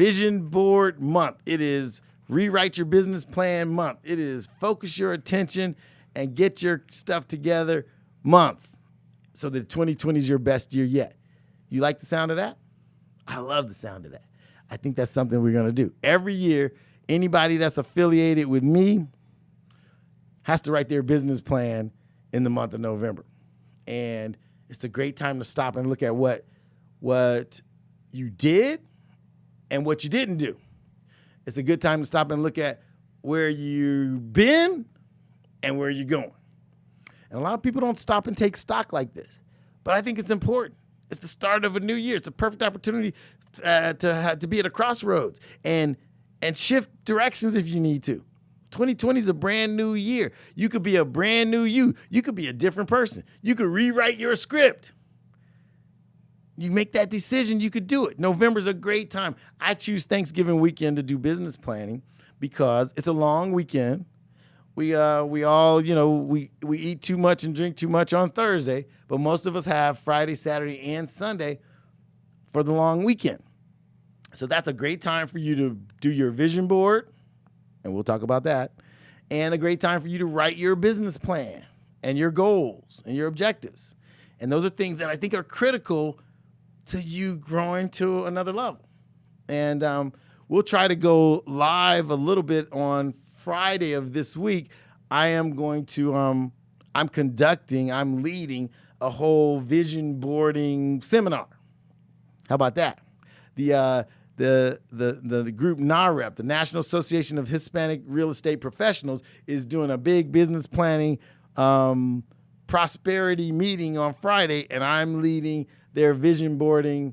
Speaker 1: Vision Board Month. It is Rewrite Your Business Plan Month. It is Focus Your Attention and Get Your Stuff Together Month, so that 2020 is your best year yet. You like the sound of that? I love the sound of that. I think that's something we're going to do. Every year, anybody that's affiliated with me has to write their business plan in the month of November. And it's a great time to stop and look at what you did and what you didn't do. It's a good time to stop and look at where you've been and where you're going. And a lot of people don't stop and take stock like this, but I think it's important. It's the start of a new year. It's a perfect opportunity to be at a crossroads and shift directions if you need to. 2020 is a brand new year. You could be a brand new you. You could be a different person. You could rewrite your script. You make that decision, you could do it. November's a great time. I choose Thanksgiving weekend to do business planning because it's a long weekend. We all, we eat too much and drink too much on Thursday, but most of us have Friday, Saturday, and Sunday for the long weekend. So that's a great time for you to do your vision board, and we'll talk about that, and a great time for you to write your business plan and your goals and your objectives. And those are things that I think are critical to you growing to another level. And we'll try to go live a little bit on Friday of this week. I'm leading a whole vision boarding seminar. How about that? The group NAREP, the National Association of Hispanic Real Estate Professionals, is doing a big business planning prosperity meeting on Friday, and I'm leading their vision boarding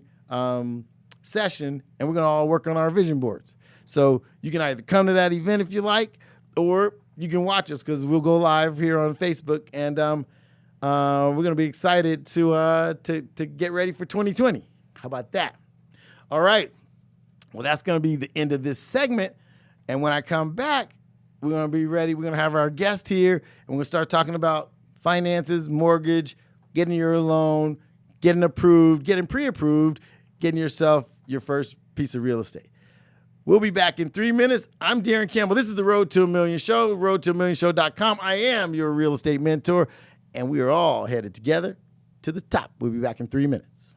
Speaker 1: session, and we're going to all work on our vision boards. So you can either come to that event if you like, or you can watch us because we'll go live here on Facebook, and we're going to be excited to get ready for 2020. How about that? All right. Well, that's going to be the end of this segment, and when I come back, we're going to be ready. We're going to have our guest here, and we're going to start talking about finances, mortgage, getting your loan, getting approved, getting pre-approved, getting yourself your first piece of real estate. We'll be back in 3 minutes. I'm Daron Campbell. This is the Road to a Million Show, roadtoamillionshow.com. I am your real estate mentor, and we are all headed together to the top. We'll be back in 3 minutes.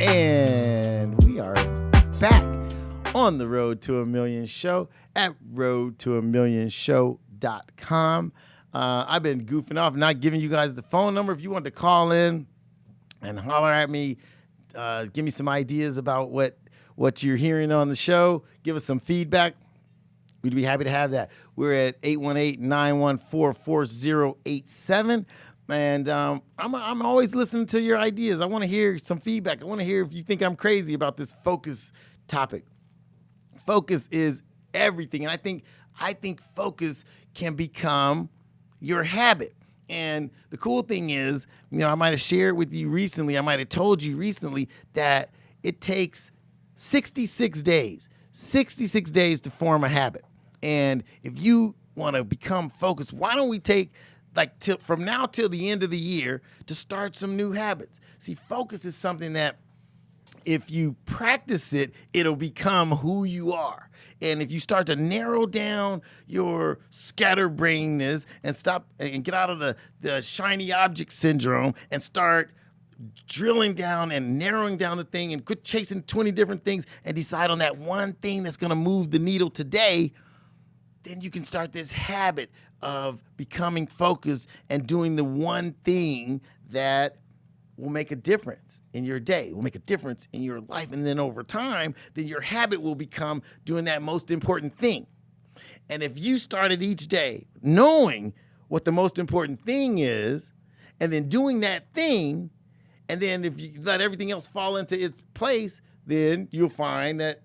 Speaker 1: And we are back on the Road to a Million show at roadtoamillionshow.com. I've been goofing off, not giving you guys the phone number. If you want to call in and holler at me, give me some ideas about what you're hearing on the show, give us some feedback. We'd be happy to have that. We're at 818-914-4087. And I'm always listening to your ideas. I want to hear some feedback. I want to hear if you think I'm crazy about this focus topic. Focus is everything. And I think focus can become your habit. And the cool thing is, I might have shared with you recently, I might have told you recently that it takes 66 days to form a habit. And if you want to become focused, why don't we take from now till the end of the year to start some new habits? See, focus is something that if you practice it, it'll become who you are. And if you start to narrow down your scatterbrainness and stop and get out of the shiny object syndrome and start drilling down and narrowing down the thing and quit chasing 20 different things and decide on that one thing that's going to move the needle today, then you can start this habit of becoming focused and doing the one thing that will make a difference in your day, will make a difference in your life. And then over time, then your habit will become doing that most important thing. And if you started each day knowing what the most important thing is, and then doing that thing, and then if you let everything else fall into its place, then you'll find that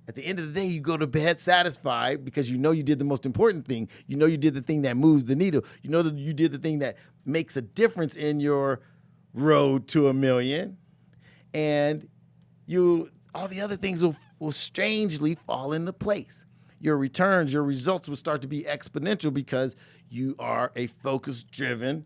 Speaker 1: at the end of the day, you go to bed satisfied because you know you did the most important thing. You know you did the thing that moves the needle. You know that you did the thing that makes a difference in your road to a million. And all the other things will strangely fall into place. Your returns, your results will start to be exponential because you are a focus-driven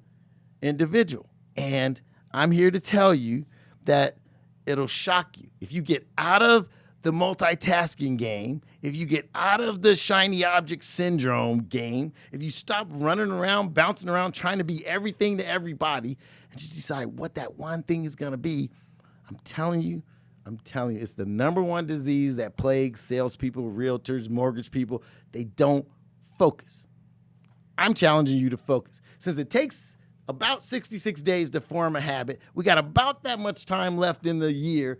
Speaker 1: individual. And I'm here to tell you that it'll shock you. If you get out of the multitasking game, if you get out of the shiny object syndrome game, if you stop running around, bouncing around, trying to be everything to everybody, and just decide what that one thing is going to be, I'm telling you, it's the number one disease that plagues salespeople, realtors, mortgage people. They don't focus. I'm challenging you to focus. Since it takes about 66 days to form a habit, we got about that much time left in the year.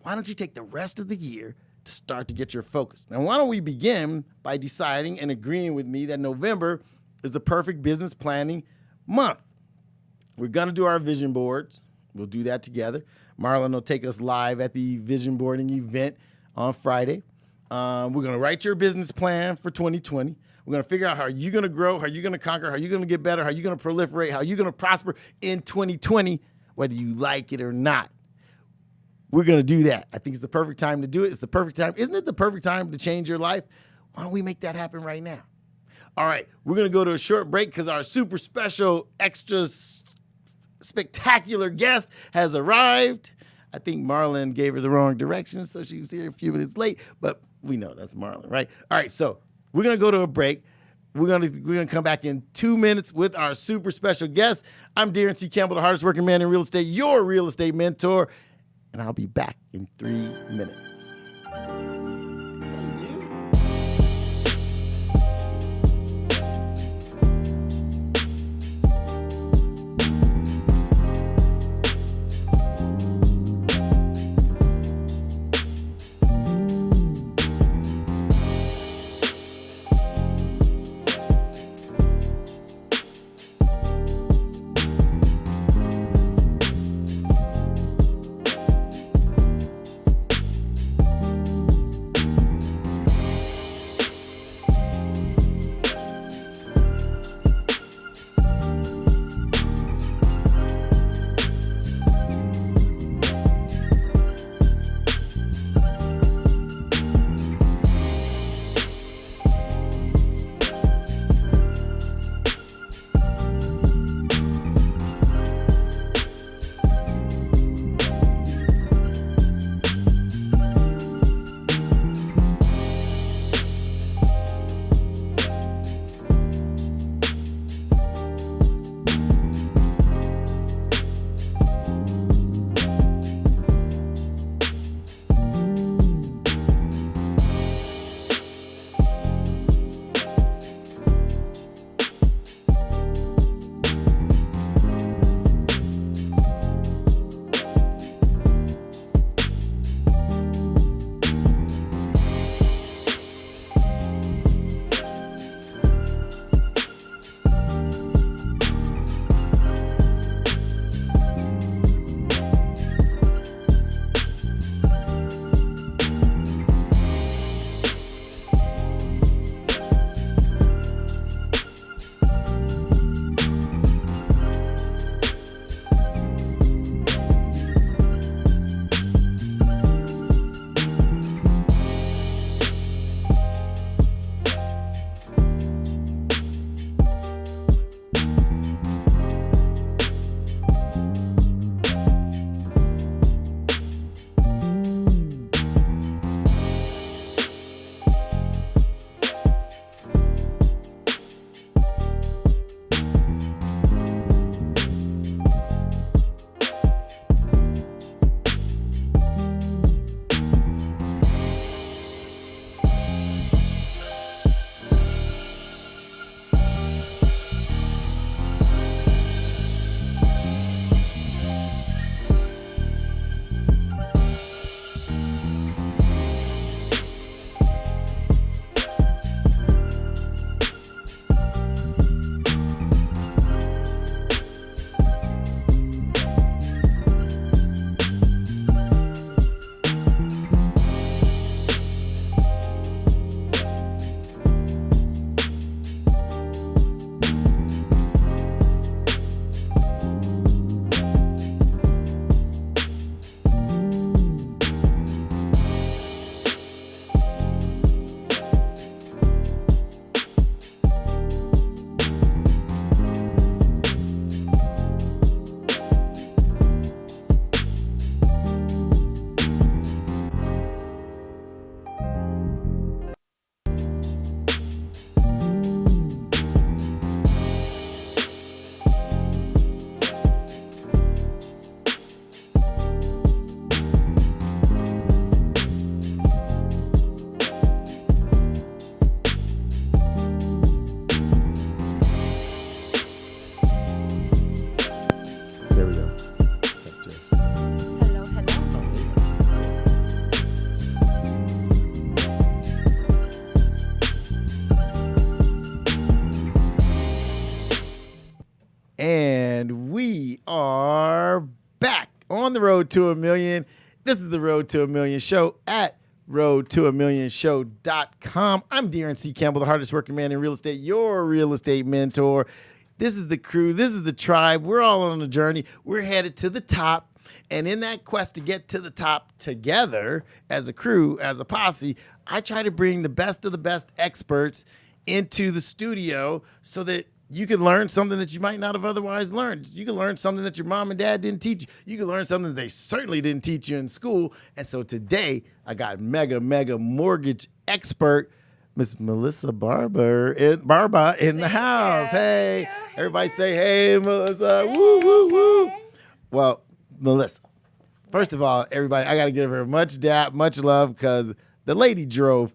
Speaker 1: Why don't you take the rest of the year to start to get your focus? Now, why don't we begin by deciding and agreeing with me that November is the perfect business planning month. We're going to do our vision boards. We'll do that together. Marlon will take us live at the vision boarding event on Friday. We're going to write your business plan for 2020. We're going to figure out how you're going to grow, how you're going to conquer, how you're going to get better, how you're going to proliferate, how you're going to prosper in 2020, whether you like it or not. We're going to do that. I think it's the perfect time to do it. It's the perfect time. Isn't it the perfect time to change your life? Why don't we make that happen right now? All right, we're going to go to a short break because our super special, extra spectacular guest has arrived. I think Marlon gave her the wrong direction, so she was here a few minutes late, but we know that's Marlon, right? All right, so we're going to go to a break. We're gonna come back in 2 minutes with our super special guest. I'm Daron C. Campbell, the hardest working man in real estate, your real estate mentor. And I'll be back in 3 minutes. the Road to a Million. This is the Road to a Million show at roadtoamillionshow.com. I'm Daron C. Campbell, the hardest working man in real estate, your real estate mentor. This is the crew. This is the tribe. We're all on a journey. We're headed to the top. And in that quest to get to the top together as a crew, as a posse, I try to bring the best of the best experts into the studio so that you can learn something that you might not have otherwise learned. You can learn something that your mom and dad didn't teach you. You can learn something that they certainly didn't teach you in school. And so today, I got mega mortgage expert, Miss Melissa Barba in the house. Hey, everybody say, hey, Melissa. Woo, woo, woo. Well, Melissa, first of all, everybody, I got to give her much love because the lady drove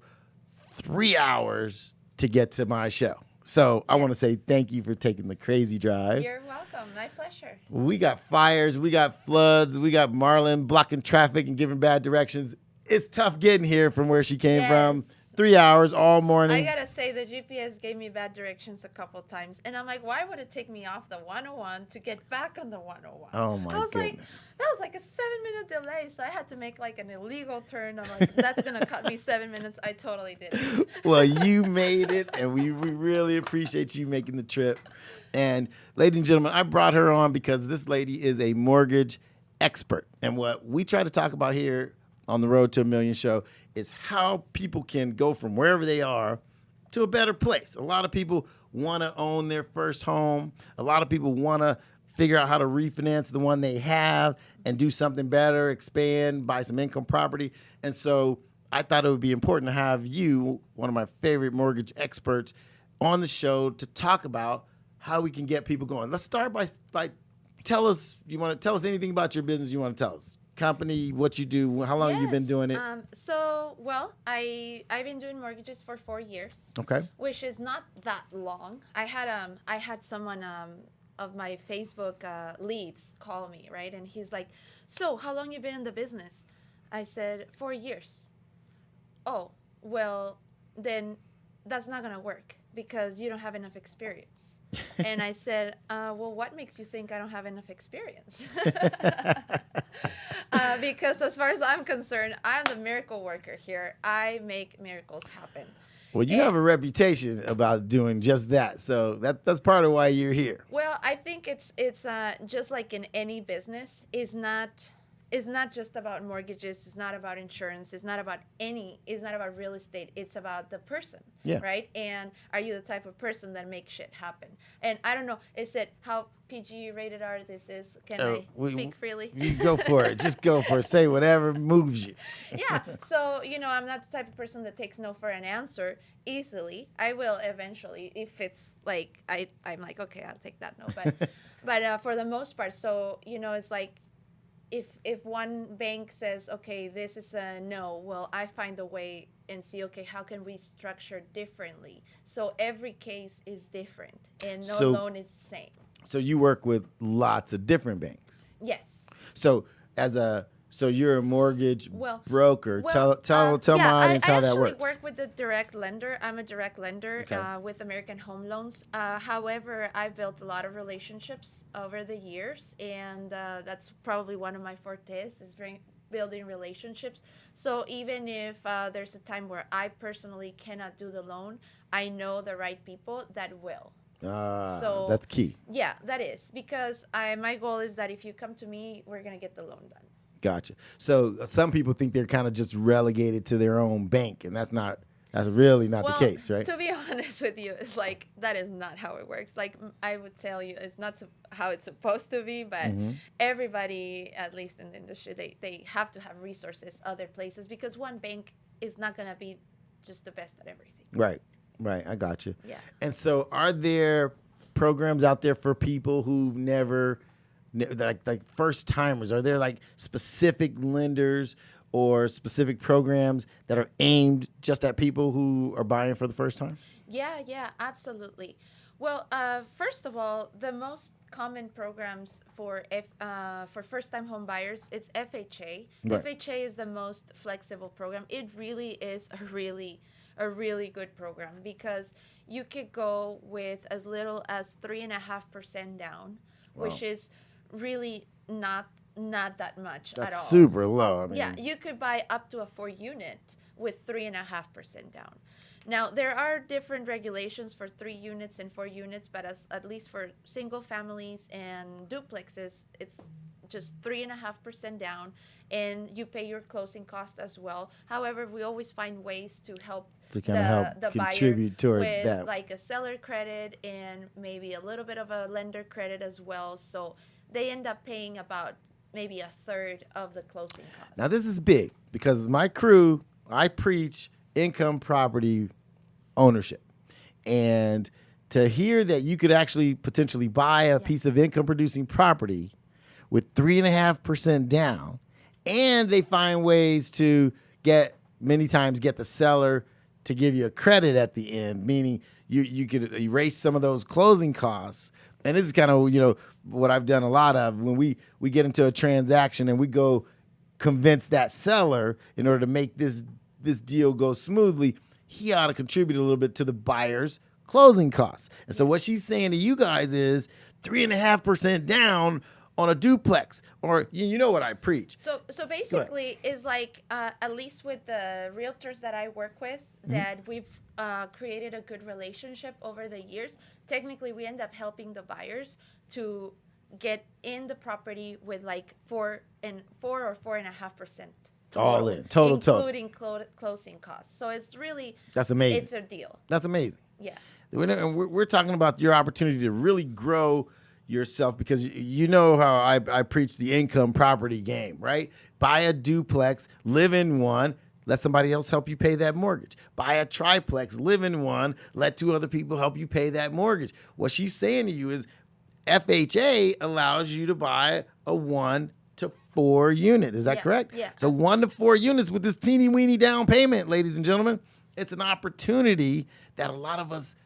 Speaker 1: 3 hours to get to my show. So I want to say thank you for taking the crazy drive.
Speaker 2: You're welcome. My pleasure.
Speaker 1: We got fires. We got floods. We got Marlon blocking traffic and giving bad directions. It's tough getting here from where she came from. 3 hours all morning.
Speaker 2: I got to say, the GPS gave me bad directions a couple times. And I'm like, why would it take me off the 101 to get back on the 101?
Speaker 1: Oh, my goodness.
Speaker 2: That was like a 7-minute delay. So I had to make like an illegal turn. I'm like, that's going to cut me 7 minutes. I totally did it.
Speaker 1: Well, you made it, and we really appreciate you making the trip. And ladies and gentlemen, I brought her on because this lady is a mortgage expert. And what we try to talk about here on the Road to a Million show is how people can go from wherever they are to a better place. A lot of people want to own their first home. A lot of people want to figure out how to refinance the one they have and do something better, expand, buy some income property. And so I thought it would be important to have you, one of my favorite mortgage experts, on the show to talk about how we can get people going. Let's start by tell us, you want to tell us anything about your business you want to tell us? Company, what you do, how long you've been doing it?
Speaker 2: I've been doing mortgages for 4 years.
Speaker 1: Okay.
Speaker 2: Which is not that long. I had someone of my Facebook leads call me, right? And he's like, so how long you been in the business? I said, 4 years. Oh, well, then that's not going to work because you don't have enough experience. And I said, well, what makes you think I don't have enough experience? Because as far as I'm concerned, I'm the miracle worker here. I make miracles happen.
Speaker 1: Well, you have a reputation about doing just that. So that's part of why you're here.
Speaker 2: Well, I think it's just like in any business, it's not just about mortgages. It's not about insurance. It's not about real estate. It's about the person, right? And are you the type of person that makes shit happen? And I don't know, is it how PG rated R this is? Can I speak freely?
Speaker 1: You go for it. Just go for it. Say whatever moves you.
Speaker 2: Yeah. So, I'm not the type of person that takes no for an answer easily. I will eventually if it's like I'm like, okay, I'll take that no. But for the most part, so, it's like, if one bank says, okay, this is a no, well, I find a way and see, okay, how can we structure differently? So every case is different and no loan is the same.
Speaker 1: So you work with lots of different banks.
Speaker 2: Yes.
Speaker 1: So you're a mortgage broker. Tell my audience how that works.
Speaker 2: I actually work with the direct lender. I'm a direct lender with American Home Loans. However, I've built a lot of relationships over the years, and that's probably one of my fortes is building relationships. So even if there's a time where I personally cannot do the loan, I know the right people that will. So
Speaker 1: that's key.
Speaker 2: Yeah, that is. Because my goal is that if you come to me, we're going to get the loan done.
Speaker 1: Gotcha. So some people think they're kind of just relegated to their own bank, and that's really not the case, right?
Speaker 2: To be honest with you, it's like that is not how it works. Like I would tell you, it's not how it's supposed to be, but everybody, at least in the industry, they have to have resources other places because one bank is not going to be just the best at everything.
Speaker 1: Right. I got you.
Speaker 2: Yeah.
Speaker 1: And so are there programs out there for people who've never like first timers? Are there like specific lenders or specific programs that are aimed just at people who are buying for the first time?
Speaker 2: Yeah, absolutely. Well, first of all, the most common programs for first-time home buyers, it's FHA. Right. FHA is the most flexible program. It really is a really good program because you could go with as little as 3.5% down, which is really not not that much at all.
Speaker 1: That's super low. I mean,
Speaker 2: Yeah, you could buy up to a 4-unit with 3.5% down. Now, there are different regulations for 3 units and 4 units, but at least for single families and duplexes, it's just 3.5% down, and you pay your closing cost as well. However, we always find ways to help
Speaker 1: to kind of help
Speaker 2: the
Speaker 1: contribute
Speaker 2: buyer
Speaker 1: toward
Speaker 2: with
Speaker 1: that.
Speaker 2: like a seller credit and maybe a little bit of a lender credit as well. So they end up paying about maybe a third of the closing cost.
Speaker 1: Now, this is big because my crew, I preach income property ownership. And to hear that you could actually potentially buy a piece of income producing property with 3.5% down, and they find ways to many times get the seller to give you a credit at the end, meaning you could erase some of those closing costs. And this is kind of, what I've done a lot of when we get into a transaction and we go convince that seller in order to make this deal go smoothly, he ought to contribute a little bit to the buyer's closing costs. And so what she's saying to you guys is 3.5% down on a duplex, or you know what I preach.
Speaker 2: So basically, is like at least with the realtors that I work with, that we've created a good relationship over the years. Technically, we end up helping the buyers to get in the property with like 4 or 4.5%
Speaker 1: all in total,
Speaker 2: including closing costs. So it's really
Speaker 1: that's amazing.
Speaker 2: It's a deal.
Speaker 1: That's amazing.
Speaker 2: Yeah.
Speaker 1: And we're talking about your opportunity to really grow yourself, because you know how I preach the income property game, right? Buy a duplex, live in one, let somebody else help you pay that mortgage. Buy a triplex, live in one, let 2 other people help you pay that mortgage. What she's saying to you is FHA allows you to buy a 1 to 4 unit. Is that correct?
Speaker 2: Yeah.
Speaker 1: So 1 to 4 units with this teeny weeny down payment, ladies and gentlemen, it's an opportunity that a lot of us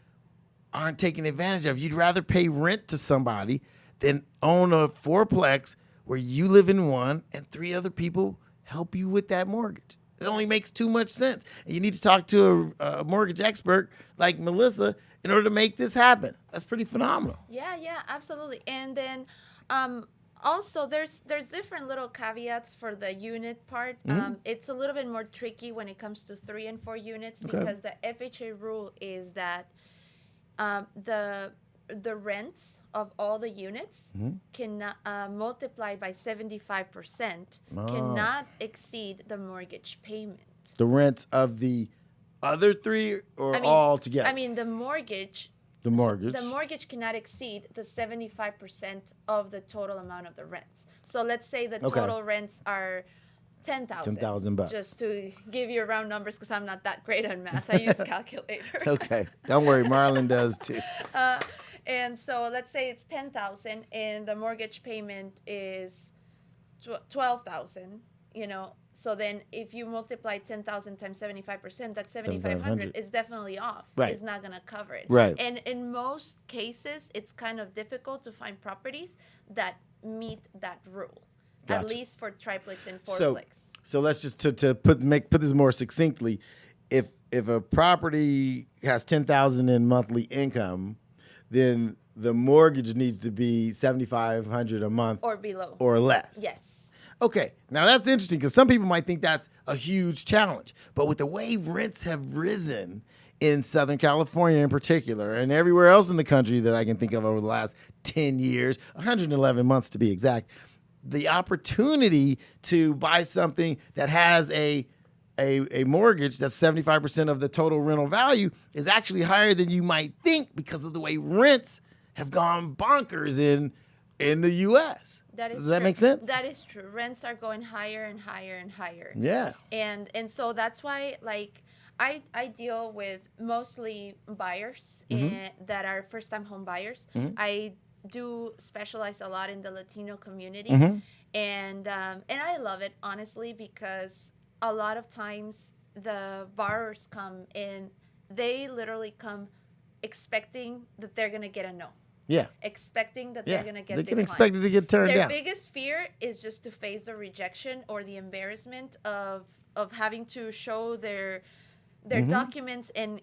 Speaker 1: aren't taking advantage of. You'd rather pay rent to somebody than own a 4-plex where you live in one and 3 other people help you with that mortgage. It only makes too much sense. And you need to talk to a mortgage expert like Melissa in order to make this happen. That's pretty phenomenal.
Speaker 2: Yeah, absolutely. And then also there's different little caveats for the unit part. It's a little bit more tricky when it comes to 3 and 4 units because the FHA rule is that the rents of all the units cannot multiplied by 75% cannot exceed the mortgage payment.
Speaker 1: The rents of the other 3 or all together?
Speaker 2: I mean, the mortgage cannot exceed the 75% of the total amount of the rents. So let's say the total rents are $10,000. Just to give you round numbers, because I'm not that great on math. I use calculator.
Speaker 1: Okay. Don't worry. Marlon does too.
Speaker 2: And so let's say it's $10,000 and the mortgage payment is $12,000, So then if you multiply 10,000 times 75%, that's 7,500 is definitely off.
Speaker 1: Right.
Speaker 2: It's not going to cover it.
Speaker 1: Right.
Speaker 2: And in most cases, it's kind of difficult to find properties that meet that rule.
Speaker 1: Gotcha.
Speaker 2: At least for triplex and fourplex.
Speaker 1: So let's just to put this more succinctly. If a property has $10,000 in monthly income, then the mortgage needs to be $7,500 a month
Speaker 2: or below
Speaker 1: or less.
Speaker 2: Yes.
Speaker 1: Okay, now that's interesting because some people might think that's a huge challenge, but with the way rents have risen in Southern California in particular, and everywhere else in the country that I can think of over the last 10 years, 111 months to be exact, the opportunity to buy something that has a mortgage that's 75% of the total rental value is actually higher than you might think because of the way rents have gone bonkers in the U.S. Does that make sense?
Speaker 2: That is true. Rents are going higher and higher and higher.
Speaker 1: Yeah.
Speaker 2: And so that's why, like, I deal with mostly buyers that are first-time home buyers. I do specialize a lot in the Latino community, and I love it, honestly, because a lot of times the borrowers come and they literally come expecting that they're gonna get a no.
Speaker 1: Yeah.
Speaker 2: Expecting that they're gonna get
Speaker 1: they
Speaker 2: declined.
Speaker 1: can expect it to get turned down.
Speaker 2: Their biggest fear is just to face the rejection or the embarrassment of having to show their documents and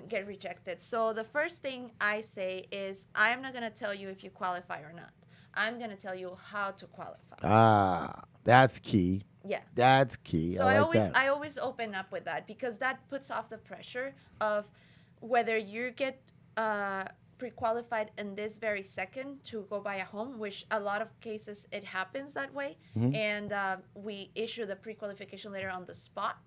Speaker 2: get rejected. So the first thing I say is, I'm not going to tell you if you qualify or not. I'm going to tell you how to qualify.
Speaker 1: That's key.
Speaker 2: Yeah.
Speaker 1: That's key.
Speaker 2: So
Speaker 1: I like that.
Speaker 2: I always open up with that because that puts off the pressure of whether you get pre-qualified in this very second to go buy a home, which a lot of cases it happens that way, and we issue the pre-qualification letter on the spot.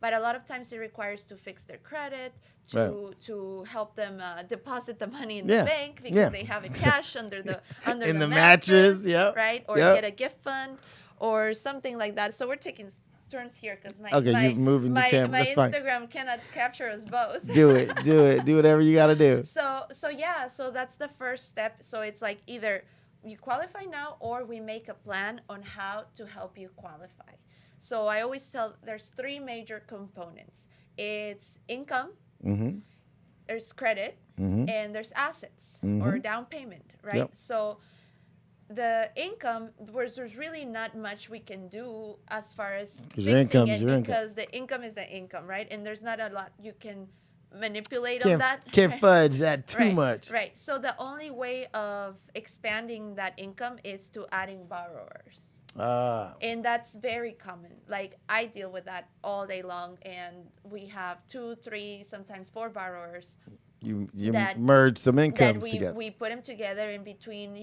Speaker 2: But a lot of times it requires to fix their credit, to help them deposit the money in the bank because they have it cash under the
Speaker 1: in the mattress,
Speaker 2: right? Or get a gift fund or something like that. So we're taking turns here because my
Speaker 1: you're moving the camera.
Speaker 2: My
Speaker 1: That's fine.
Speaker 2: Instagram cannot capture us both.
Speaker 1: Do it. Do whatever you got to do.
Speaker 2: So that's the first step. So it's like either you qualify now or we make a plan on how to help you qualify. So I always tell there's 3 major components. It's income, there's credit, and there's assets or down payment, right?
Speaker 1: Yep.
Speaker 2: So the income, there's really not much we can do as far as fixing it because the income is the income, right? And there's not a lot you can manipulate on that.
Speaker 1: Can't fudge that too much.
Speaker 2: Right. So the only way of expanding that income is to adding borrowers. And that's very common. Like I deal with that all day long, and we have 2, 3, sometimes 4 borrowers.
Speaker 1: You merge some incomes together.
Speaker 2: We put them together in between,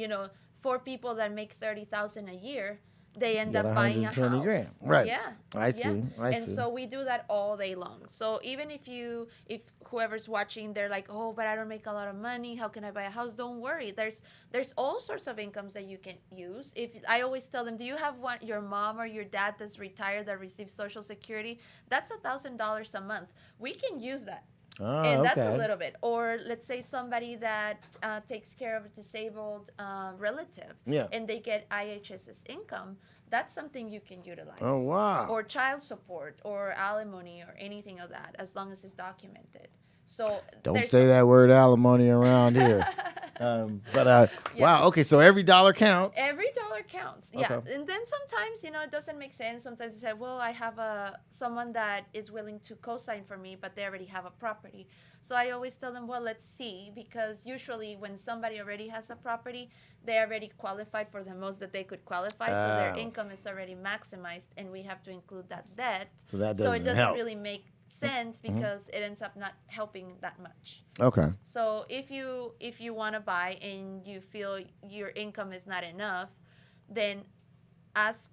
Speaker 2: 4 people that make $30,000 a year. They end up buying a house.
Speaker 1: $120,000. Right.
Speaker 2: Yeah.
Speaker 1: I see.
Speaker 2: And so we do that all day long. So even if whoever's watching, they're like, oh, but I don't make a lot of money. How can I buy a house? Don't worry. There's all sorts of incomes that you can use. If I always tell them, do you have your mom or your dad that's retired that receives Social Security? That's $1,000 a month. We can use that. And that's a little bit. Or let's say somebody that takes care of a disabled relative and they get IHS's income. That's something you can utilize.
Speaker 1: Oh, wow.
Speaker 2: Or child support or alimony or anything of that, as long as it's documented. So
Speaker 1: don't say that word alimony around here. Wow. Okay. So every dollar counts.
Speaker 2: Every dollar counts.
Speaker 1: Okay.
Speaker 2: Yeah. And then sometimes, it doesn't make sense. Sometimes you say, well, I have someone that is willing to co-sign for me, but they already have a property. So I always tell them, well, let's see, because usually when somebody already has a property, they already qualified for the most that they could qualify. So their income is already maximized, and we have to include that debt.
Speaker 1: So it doesn't
Speaker 2: help. Really make sense because it ends up not helping that much.
Speaker 1: Okay.
Speaker 2: So if you want to buy and you feel your income is not enough, then ask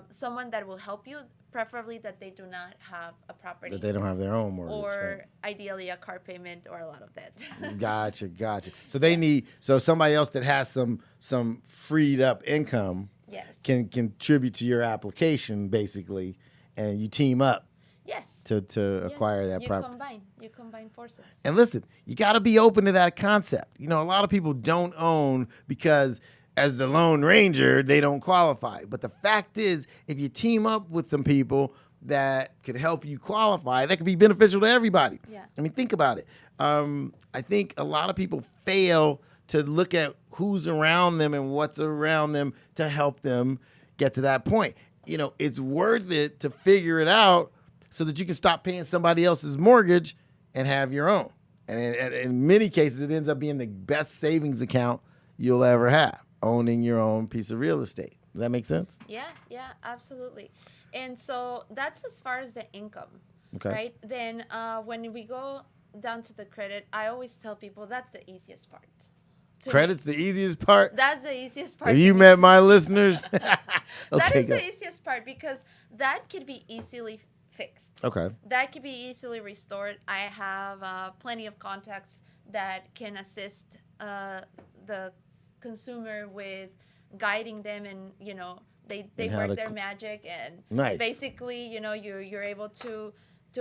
Speaker 2: someone that will help you, preferably that they do not have a property.
Speaker 1: That they don't have their own mortgage.
Speaker 2: Or ideally a car payment or a lot of debt.
Speaker 1: Gotcha. So they need somebody else that has some freed up income can contribute to your application basically, and you team up.
Speaker 2: Yes.
Speaker 1: To acquire that property.
Speaker 2: You combine forces.
Speaker 1: And listen, you got to be open to that concept. A lot of people don't own because as the Lone Ranger, they don't qualify. But the fact is, if you team up with some people that could help you qualify, that could be beneficial to everybody.
Speaker 2: Yeah.
Speaker 1: I mean, think about it. I think a lot of people fail to look at who's around them and what's around them to help them get to that point. It's worth it to figure it out so that you can stop paying somebody else's mortgage and have your own. And in many cases, it ends up being the best savings account you'll ever have, owning your own piece of real estate. Does that make sense?
Speaker 2: Yeah, absolutely. And so that's as far as the income,
Speaker 1: okay.
Speaker 2: Right? Then when we go down to the credit, I always tell people that's the easiest part.
Speaker 1: Credit's the easiest part?
Speaker 2: That's the easiest part.
Speaker 1: Have you met my listeners?
Speaker 2: That is the easiest part because that could be easily fixed.
Speaker 1: Okay.
Speaker 2: That could be easily restored. I have plenty of contacts that can assist the consumer with guiding them, and they work their magic, and
Speaker 1: nice.
Speaker 2: Basically you're able to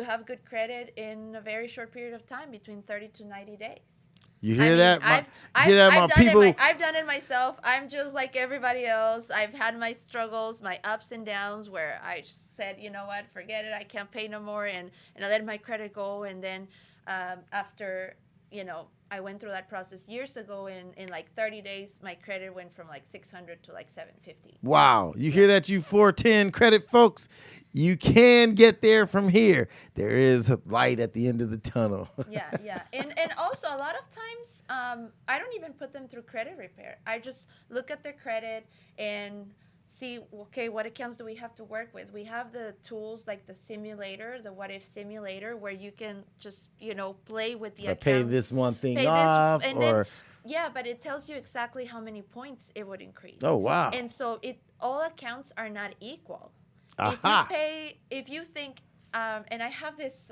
Speaker 2: have good credit in a very short period of time, between 30 to 90 days.
Speaker 1: You hear that?
Speaker 2: I've done it myself. I'm just like everybody else. I've had my struggles, my ups and downs, where I just said, you know what, forget it. I can't pay no more, and I let my credit go. And then after I went through that process years ago. In like 30 days, my credit went from like 600 to like 750.
Speaker 1: Wow. You hear that, you 410 credit folks? You can get there from here. There is a light at the end of the tunnel.
Speaker 2: Yeah, yeah. And also a lot of times, I don't even put them through credit repair. I just look at their credit and see, okay, what accounts do we have to work with? We have the tools like the simulator, the what if simulator, where you can just, play with the account.
Speaker 1: Pay this one thing off,
Speaker 2: and
Speaker 1: or...
Speaker 2: Yeah, but it tells you exactly how many points it would increase.
Speaker 1: Oh, wow.
Speaker 2: And so all accounts are not equal.
Speaker 1: Aha.
Speaker 2: If you think, and I have this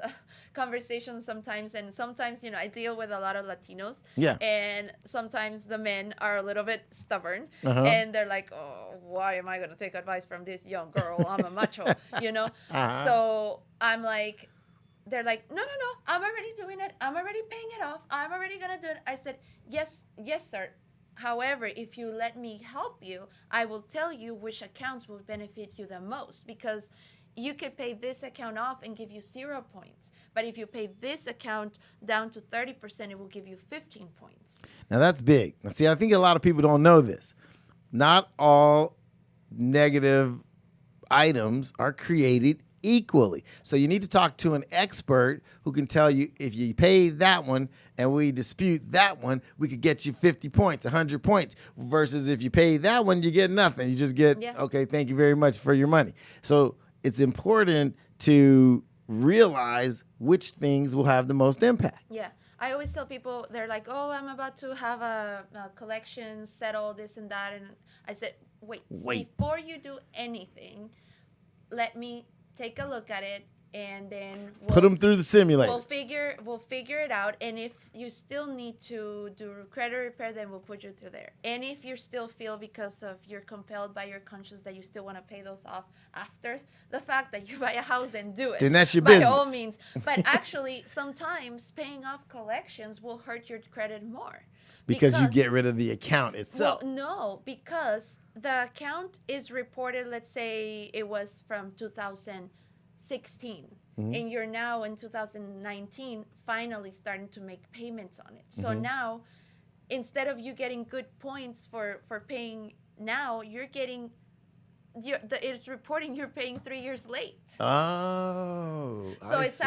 Speaker 2: conversation sometimes, and sometimes, I deal with a lot of Latinos.
Speaker 1: Yeah.
Speaker 2: And sometimes the men are a little bit stubborn.
Speaker 1: Uh-huh.
Speaker 2: And they're like, oh, why am I going to take advice from this young girl? I'm a macho,
Speaker 1: Uh-huh.
Speaker 2: So I'm like, they're like, no, I'm already doing it. I'm already paying it off. I'm already going to do it. I said, yes, sir. However, if you let me help you, I will tell you which accounts will benefit you the most, because you could pay this account off and give you 0 points. But if you pay this account down to 30%, it will give you 15 points.
Speaker 1: Now, that's big. Now, see, I think a lot of people don't know this. Not all negative items are created equally. So you need to talk to an expert who can tell you, if you pay that one and we dispute that one, we could get you 50 points, 100 points, versus if you pay that one, you get nothing. You just get, okay, thank you very much for your money. So it's important to realize which things will have the most impact.
Speaker 2: Yeah. I always tell people, they're like, oh, I'm about to have a collection, settle this and that. And I said, wait. Before you do anything, let me take a look at it, and then
Speaker 1: put them through the simulator.
Speaker 2: We'll figure it out. And if you still need to do credit repair, then we'll put you through there. And if you still feel, because of you're compelled by your conscience, that you still want to pay those off after the fact that you buy a house, then do it.
Speaker 1: Then that's your business.
Speaker 2: By all means. But actually, sometimes paying off collections will hurt your credit more.
Speaker 1: Because you get rid of the account itself.
Speaker 2: Well, no, because the account is reported, let's say it was from 2016, and you're now in 2019 finally starting to make payments on it. So now, instead of you getting good points for paying now, you're getting, it's reporting you're paying 3 years late.
Speaker 1: Oh,
Speaker 2: so it's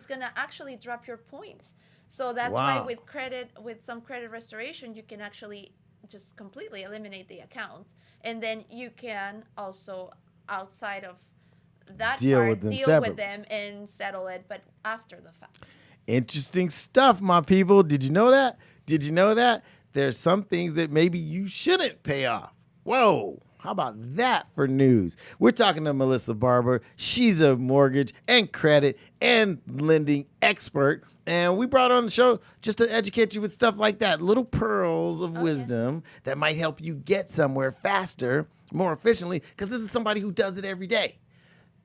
Speaker 2: going to actually drop your points. So that's why with some credit restoration, you can actually just completely eliminate the account. And then you can also, outside of that deal with them and settle it, but after the fact.
Speaker 1: Interesting stuff, my people. Did you know that? There's some things that maybe you shouldn't pay off. Whoa. How about that for news? We're talking to Melissa Barber. She's a mortgage and credit and lending expert. And we brought her on the show just to educate you with stuff like that. Little pearls of wisdom that might help you get somewhere faster, more efficiently, because this is somebody who does it every day.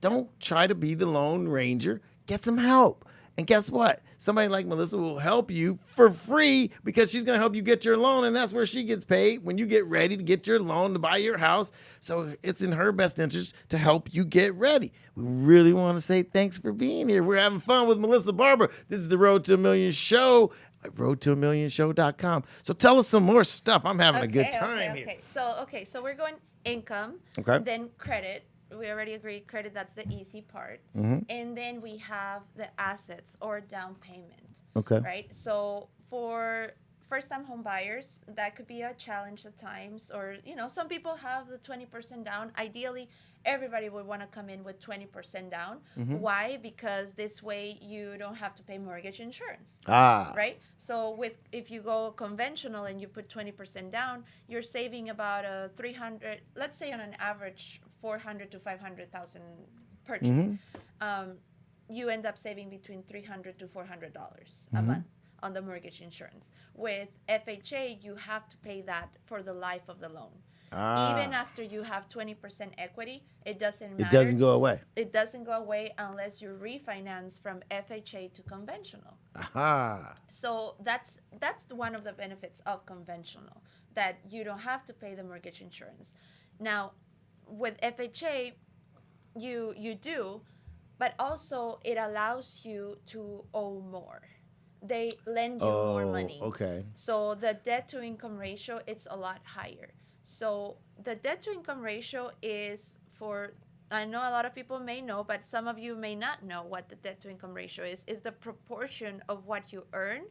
Speaker 1: Don't try to be the Lone Ranger. Get some help. And guess what? Somebody like Melissa will help you for free, because she's going to help you get your loan, and that's where she gets paid when you get ready to get your loan to buy your house. So it's in her best interest to help you get ready. We really want to say thanks for being here. We're having fun with Melissa Barber. This is the Road to a Million Show at roadtoamillionshow.com. So tell us some more stuff. I'm having a good time here.
Speaker 2: So we're going income, then credit. We already agreed credit, that's the easy part. And then we have the assets or down payment. Right? So for first-time home buyers, that could be a challenge at times. Or, some people have the 20% down. Ideally, everybody would want to come in with 20% down. Why? Because this way you don't have to pay mortgage insurance. Right? So if you go conventional and you put 20% down, you're saving about a 300, let's say on an average 400 to 500,000 purchase. You end up saving between $300 to $400 a month on the mortgage insurance. With FHA, you have to pay that for the life of the loan. Even after you have 20% equity, it doesn't matter.
Speaker 1: It doesn't go away.
Speaker 2: It doesn't go away unless you refinance from FHA to conventional. So that's one of the benefits of conventional, that you don't have to pay the mortgage insurance. Now, with FHA, you do, but also it allows you to owe more. they lend you more money.
Speaker 1: Okay.
Speaker 2: So the debt to income ratio, it's a lot higher. So the debt to income ratio is for, I know a lot of people may know, but some of you may not know what the debt to income ratio is the proportion of what you earn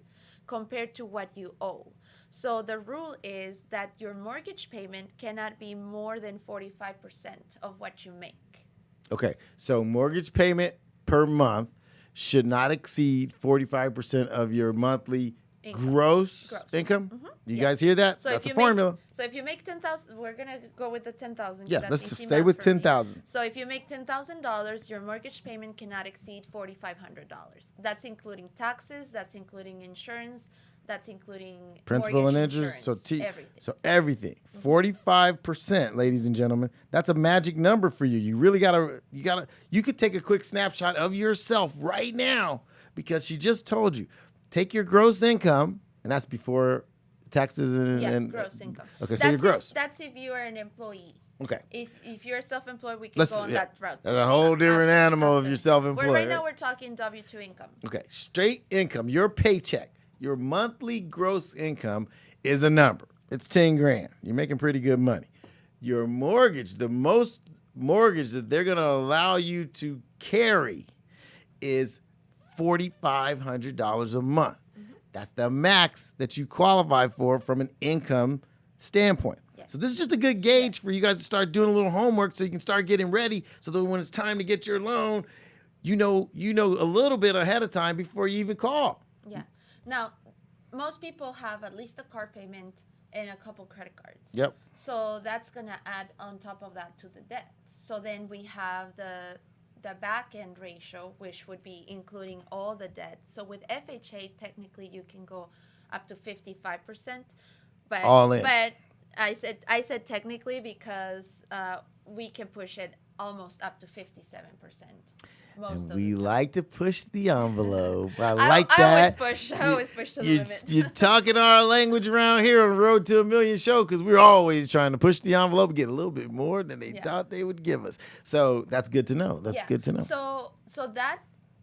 Speaker 2: compared to what you owe. So the rule is that your mortgage payment cannot be more than 45% of what you make.
Speaker 1: Okay. So mortgage payment per month should not exceed 45% of your monthly gross income.
Speaker 2: Mm-hmm.
Speaker 1: You guys hear that?
Speaker 2: So
Speaker 1: That's
Speaker 2: if
Speaker 1: a
Speaker 2: you
Speaker 1: formula.
Speaker 2: So if you make 10,000, we're gonna go with the 10,000.
Speaker 1: Yeah,
Speaker 2: that's
Speaker 1: let's just
Speaker 2: easy
Speaker 1: stay
Speaker 2: math
Speaker 1: with
Speaker 2: for me.
Speaker 1: 10,000.
Speaker 2: So if you make $10,000, your mortgage payment cannot exceed $4,500. That's including taxes. That's including insurance. That's including
Speaker 1: Principal and
Speaker 2: mortgage
Speaker 1: interest.
Speaker 2: insurance,
Speaker 1: So everything. 45%, ladies and gentlemen. That's a magic number for you. You really you could take a quick snapshot of yourself right now because she just told you. Take your gross income, and that's before taxes and
Speaker 2: gross income.
Speaker 1: Okay, so your gross.
Speaker 2: That's if you are an employee.
Speaker 1: Okay.
Speaker 2: If you're self-employed, we can go on that route.
Speaker 1: That's a whole different animal if you're self-employed.
Speaker 2: Right now we're talking W-2 income.
Speaker 1: Okay, straight income, your paycheck, your monthly gross income is a number. It's 10 grand. You're making pretty good money. Your mortgage, the most mortgage that they're going to allow you to carry is $4,500 a month. Mm-hmm. That's the max that you qualify for from an income standpoint. Yes. So this is just a good gauge for you guys to start doing a little homework so you can start getting ready so that when it's time to get your loan, you know a little bit ahead of time before you even call.
Speaker 2: Yeah. Now, most people have at least a car payment and a couple credit cards.
Speaker 1: Yep.
Speaker 2: So that's going to add on top of that to the debt. So then we have the back end ratio, which would be including all the debt. So with FHA, technically you can go up to 55%. But
Speaker 1: all in.
Speaker 2: But I said technically because we can push it almost up to 57%.
Speaker 1: We like to push the envelope. I like that.
Speaker 2: I always push to the limit.
Speaker 1: You're talking our language around here on Road to a Million show because we're always trying to push the envelope and get a little bit more than they thought they would give us. So that's good to know. That's good to know.
Speaker 2: So that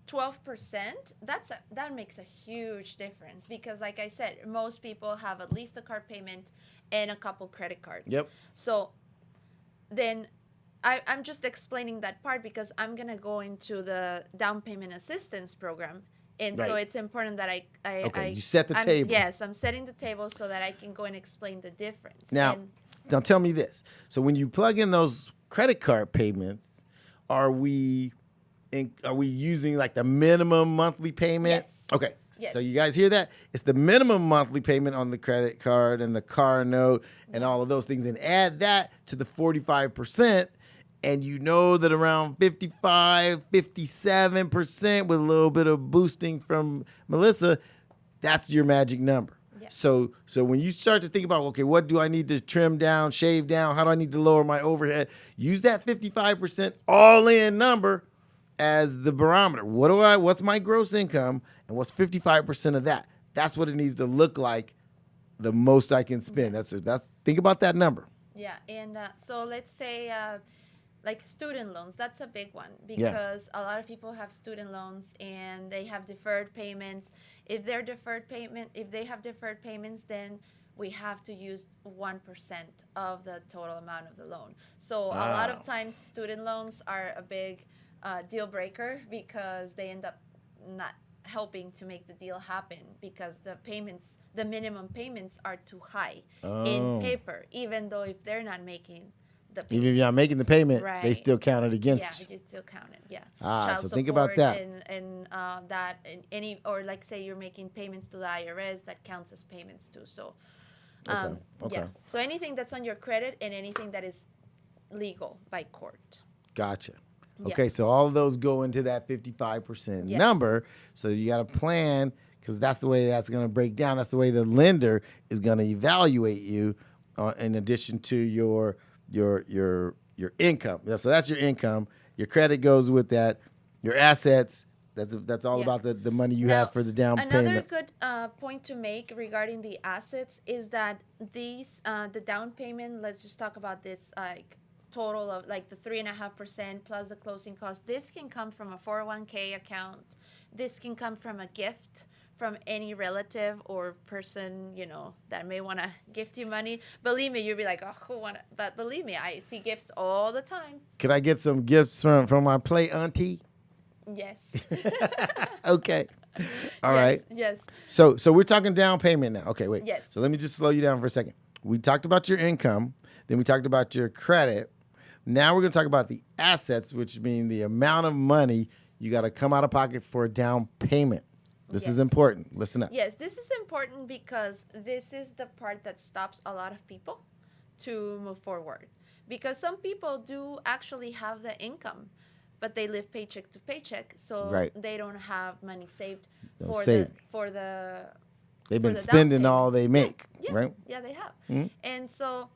Speaker 2: 12%, that makes a huge difference because, like I said, most people have at least a car payment and a couple credit cards.
Speaker 1: Yep.
Speaker 2: So then I'm just explaining that part because I'm going to go into the down payment assistance program. And so it's important that I
Speaker 1: you set the table.
Speaker 2: Yes, I'm setting the table so that I can go and explain the difference.
Speaker 1: Now tell me this. So when you plug in those credit card payments, are we using like the minimum monthly payment?
Speaker 2: Yes.
Speaker 1: Okay.
Speaker 2: Yes.
Speaker 1: So you guys hear that? It's the minimum monthly payment on the credit card and the car note and all of those things, and add that to the 45%. And you know that around 55, 57% with a little bit of boosting from Melissa, that's your magic number. Yeah. So when you start to think about, okay, what do I need to trim down, shave down? How do I need to lower my overhead? Use that 55% all-in number as the barometer. What's my gross income and what's 55% of that? That's what it needs to look like the most I can spend. That's think about that number.
Speaker 2: Yeah, and so let's say like student loans, that's a big one because a lot of people have student loans and they have deferred payments. If they have deferred payments, then we have to use 1% of the total amount of the loan. So a lot of times student loans are a big deal breaker because they end up not helping to make the deal happen because the minimum payments are too high in paper, even though if they're not making the payment.
Speaker 1: Even if you're not making the payment, they still count it against you.
Speaker 2: Yeah, you still count it. Yeah.
Speaker 1: Child
Speaker 2: support
Speaker 1: think about that.
Speaker 2: And or like say you're making payments to the IRS, that counts as payments too. So,
Speaker 1: okay.
Speaker 2: So anything that's on your credit and anything that is legal by court.
Speaker 1: Gotcha. Okay, so all of those go into that 55% number. So you got to plan because that's the way that's going to break down. That's the way the lender is going to evaluate you in addition to your income. So that's your income. Your credit goes with that. Your assets. That's all about the money you have for the down payment.
Speaker 2: Another good point to make regarding the assets is that these the down payment. Let's just talk about this total of like the 3.5% plus the closing costs. This can come from a 401k account. This can come from a gift from any relative or person, you know, that may want to gift you money. Believe me, you'll be like, oh, who want to? But believe me, I see gifts all the time.
Speaker 1: Could I get some gifts from my play auntie?
Speaker 2: Yes.
Speaker 1: Okay. All
Speaker 2: yes,
Speaker 1: right.
Speaker 2: Yes.
Speaker 1: So we're talking down payment now. Okay, wait.
Speaker 2: Yes.
Speaker 1: So let me just slow you down for a second. We talked about your income, then we talked about your credit. Now we're going to talk about the assets, which mean the amount of money you got to come out of pocket for a down payment. This is important. Listen up.
Speaker 2: Yes, this is important because this is the part that stops a lot of people to move forward. Because some people do actually have the income, but they live paycheck to paycheck, so they don't have money saved for the
Speaker 1: They've been spending all they make,
Speaker 2: yeah,
Speaker 1: right?
Speaker 2: Yeah, they have.
Speaker 1: Mm-hmm.
Speaker 2: And so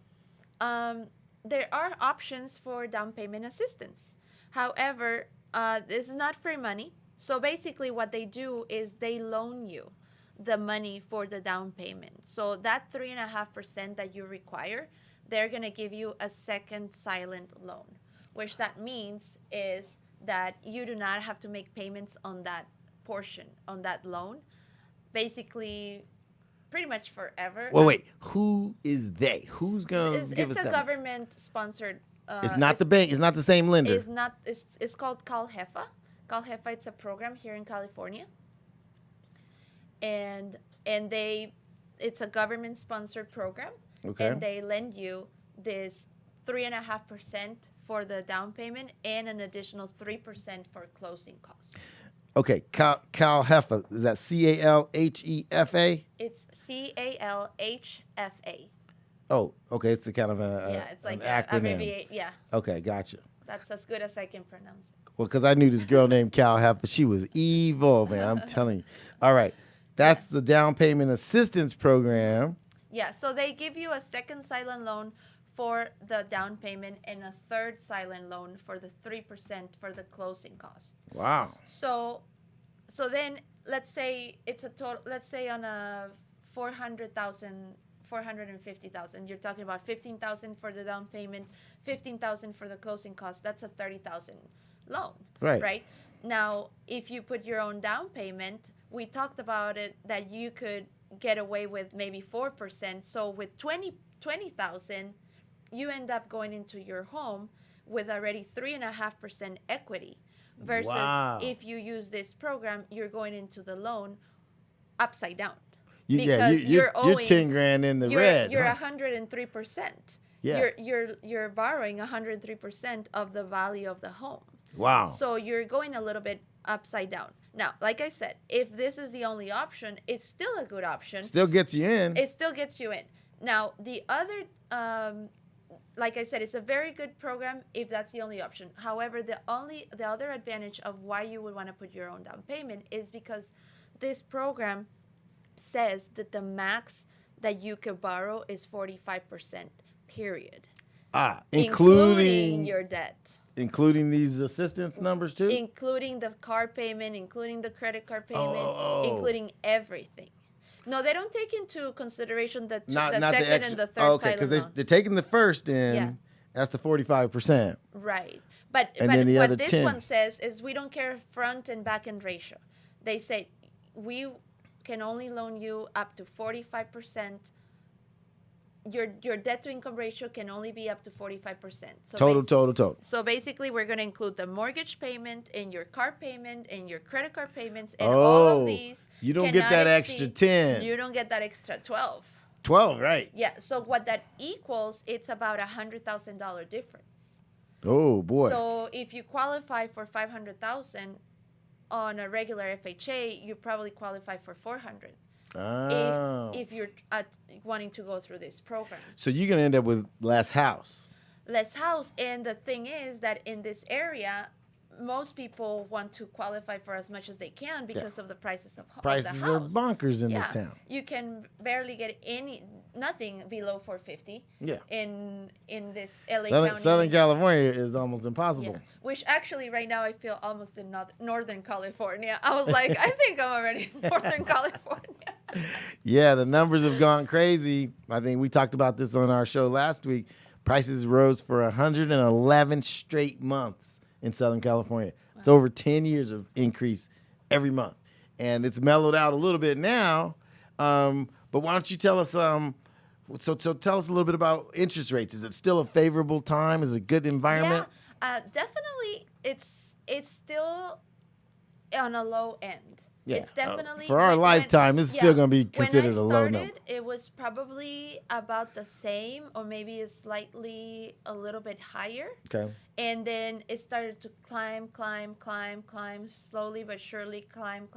Speaker 2: there are options for down payment assistance. However, this is not free money. So basically what they do is they loan you the money for the down payment. So that 3.5% that you require, they're going to give you a second silent loan, which that means is that you do not have to make payments on that portion, on that loan, basically pretty much forever.
Speaker 1: Well, wait, who is they? Who's going to give us that?
Speaker 2: It's a government-sponsored.
Speaker 1: It's not the bank. It's not the same lender.
Speaker 2: It's not. It's called CalHefa. CalHefa, it's a program here in California. And it's a government-sponsored program.
Speaker 1: Okay.
Speaker 2: And they lend you this 3.5% for the down payment and an additional 3% for closing costs.
Speaker 1: Okay, CalHefa, is that CalHefa?
Speaker 2: It's CalHFA.
Speaker 1: Oh, okay, it's a kind of
Speaker 2: it's like
Speaker 1: an acronym.
Speaker 2: Abbreviate. Yeah.
Speaker 1: Okay, gotcha.
Speaker 2: That's as good as I can pronounce it.
Speaker 1: Well, because I knew this girl named CalHefa. She was evil, man. I'm telling you. All right, that's the down payment assistance program.
Speaker 2: Yeah, so they give you a second silent loan for the down payment and a third silent loan for the 3% for the closing cost.
Speaker 1: Wow.
Speaker 2: So then let's say it's a total, let's say on a 450,000, you're talking about 15,000 for the down payment, 15,000 for the closing cost. That's a 30,000 loan. Right? Now, if you put your own down payment, we talked about it that you could get away with maybe 4%. So with 20,000, you end up going into your home with already 3.5% equity. Versus if you use this program, you're going into the loan upside down.
Speaker 1: Because you're 10 grand in the red.
Speaker 2: You're 103%.
Speaker 1: Yeah.
Speaker 2: You're borrowing 103% of the value of the home.
Speaker 1: Wow.
Speaker 2: So you're going a little bit upside down. Now, like I said, if this is the only option, it's still a good option.
Speaker 1: Still gets you in.
Speaker 2: It still gets you in. Now, the other, like I said, it's a very good program if that's the only option. However, the other advantage of why you would want to put your own down payment is because this program says that the max that you could borrow is 45%, period.
Speaker 1: Including
Speaker 2: your debt.
Speaker 1: Including these assistance numbers too?
Speaker 2: Including the car payment, including the credit card payment, including everything. No, they don't take into consideration the second and the third silent
Speaker 1: because
Speaker 2: loans.
Speaker 1: they're taking the first in. Yeah. That's the 45%.
Speaker 2: Right. But
Speaker 1: then the
Speaker 2: what
Speaker 1: other
Speaker 2: this
Speaker 1: 10.
Speaker 2: one says is we don't care front and back end ratio. They say we can only loan you up to 45%. Your debt to income ratio can only be up to 45%. So
Speaker 1: Total.
Speaker 2: So basically, we're going to include the mortgage payment and your car payment and your credit card payments and all of these.
Speaker 1: You don't get that extra 10.
Speaker 2: You don't get that extra 12.
Speaker 1: 12, right?
Speaker 2: Yeah. So what that equals, it's about $100,000 difference.
Speaker 1: Oh boy.
Speaker 2: So if you qualify for $500,000 on a regular FHA, you probably qualify for $400,000.
Speaker 1: Oh.
Speaker 2: If you're wanting to go through this program.
Speaker 1: So you're going to end up with less house.
Speaker 2: And the thing is that in this area, most people want to qualify for as much as they can because of the prices of
Speaker 1: Prices are bonkers in this town.
Speaker 2: You can barely get nothing below $450.
Speaker 1: Yeah.
Speaker 2: In this LA County.
Speaker 1: Southern California is almost impossible.
Speaker 2: Yeah. Which actually right now I feel almost in Northern California. I was like, I think I'm already in Northern California.
Speaker 1: Yeah, the numbers have gone crazy. I think we talked about this on our show last week. Prices rose for 111 straight months in Southern California. Wow. It's over 10 years of increase every month. and it's mellowed out a little bit now. But why don't you tell us? So tell us a little bit about interest rates. Is it still a favorable time? Is it a good environment?
Speaker 2: Yeah, definitely. It's still on a low end.
Speaker 1: Yeah.
Speaker 2: It's definitely
Speaker 1: for our lifetime, it's still going to be considered a low number.
Speaker 2: When I started, it was probably about the same, or maybe slightly a little bit higher.
Speaker 1: Okay.
Speaker 2: And then it started to climb, slowly but surely, climb.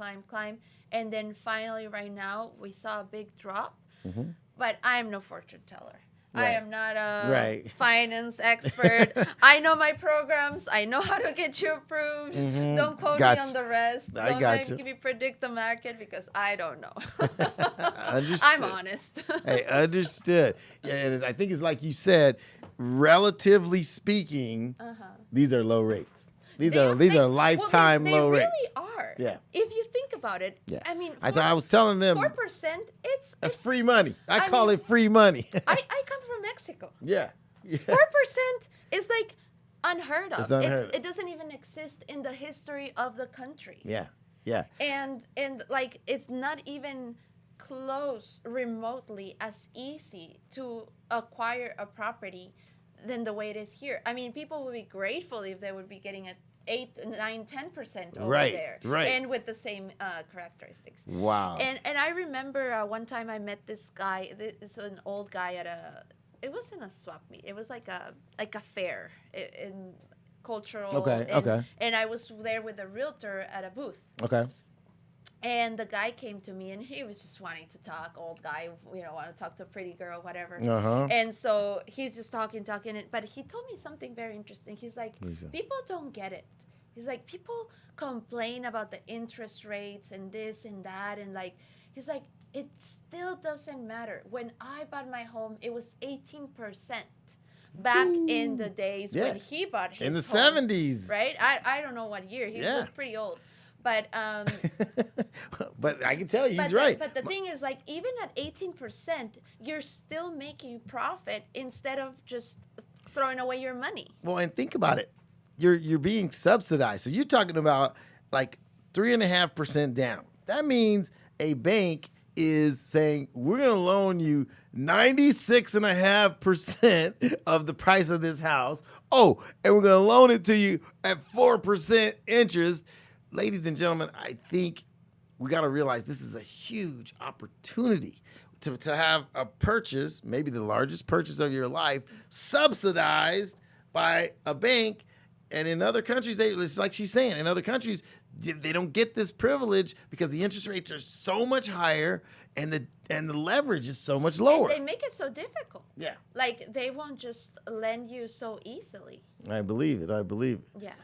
Speaker 2: And then finally, right now, we saw a big drop. Mm-hmm. But I'm no fortune teller. Right. I am not a finance expert. I know my programs. I know how to get you approved. Mm-hmm. Don't quote me on the rest. Don't make me predict the market because I don't know. I'm honest.
Speaker 1: Hey, understood. Yeah, and I think it's like you said, relatively speaking, these are low rates. These are lifetime low rates.
Speaker 2: They really are.
Speaker 1: Yeah.
Speaker 2: If you think about it, I mean,
Speaker 1: I was telling them
Speaker 2: 4%. It's
Speaker 1: free money. I call it free money.
Speaker 2: I come from Mexico.
Speaker 1: Yeah.
Speaker 2: 4% is like unheard of. It doesn't even exist in the history of the country.
Speaker 1: Yeah. Yeah.
Speaker 2: And like it's not even close remotely as easy to acquire a property than the way it is here. I mean, people would be grateful if they would be getting 8, 9, 10% over there, and with the same characteristics.
Speaker 1: Wow.
Speaker 2: And I remember one time I met this guy. This is an old guy at it wasn't a swap meet. It was like a fair in cultural.
Speaker 1: Okay.
Speaker 2: And I was there with a realtor at a booth.
Speaker 1: Okay.
Speaker 2: And the guy came to me, and he was just wanting to talk. Old guy, want to talk to a pretty girl, whatever. And so he's just talking. But he told me something very interesting. He's like, people don't get it. He's like, people complain about the interest rates and this and that. And like, he's like, it still doesn't matter. When I bought my home, it was 18% back in the days when he bought his
Speaker 1: in the
Speaker 2: homes,
Speaker 1: 70s.
Speaker 2: Right? I don't know what year. He looked pretty old. But
Speaker 1: but I can tell you he's right.
Speaker 2: But the thing is, like, even at 18%, you're still making profit instead of just throwing away your money.
Speaker 1: Well, and think about it. You're being subsidized. So you're talking about like 3.5% down. That means a bank is saying we're going to loan you 96.5% of the price of this house. Oh, and we're going to loan it to you at 4% interest. Ladies and gentlemen, I think we got to realize this is a huge opportunity to have a purchase, maybe the largest purchase of your life, subsidized by a bank. And in other countries, it's like she's saying, in other countries, they don't get this privilege because the interest rates are so much higher and the leverage is so much lower.
Speaker 2: And they make it so difficult.
Speaker 1: Yeah.
Speaker 2: Like, they won't just lend you so easily.
Speaker 1: I believe it.
Speaker 2: Yeah.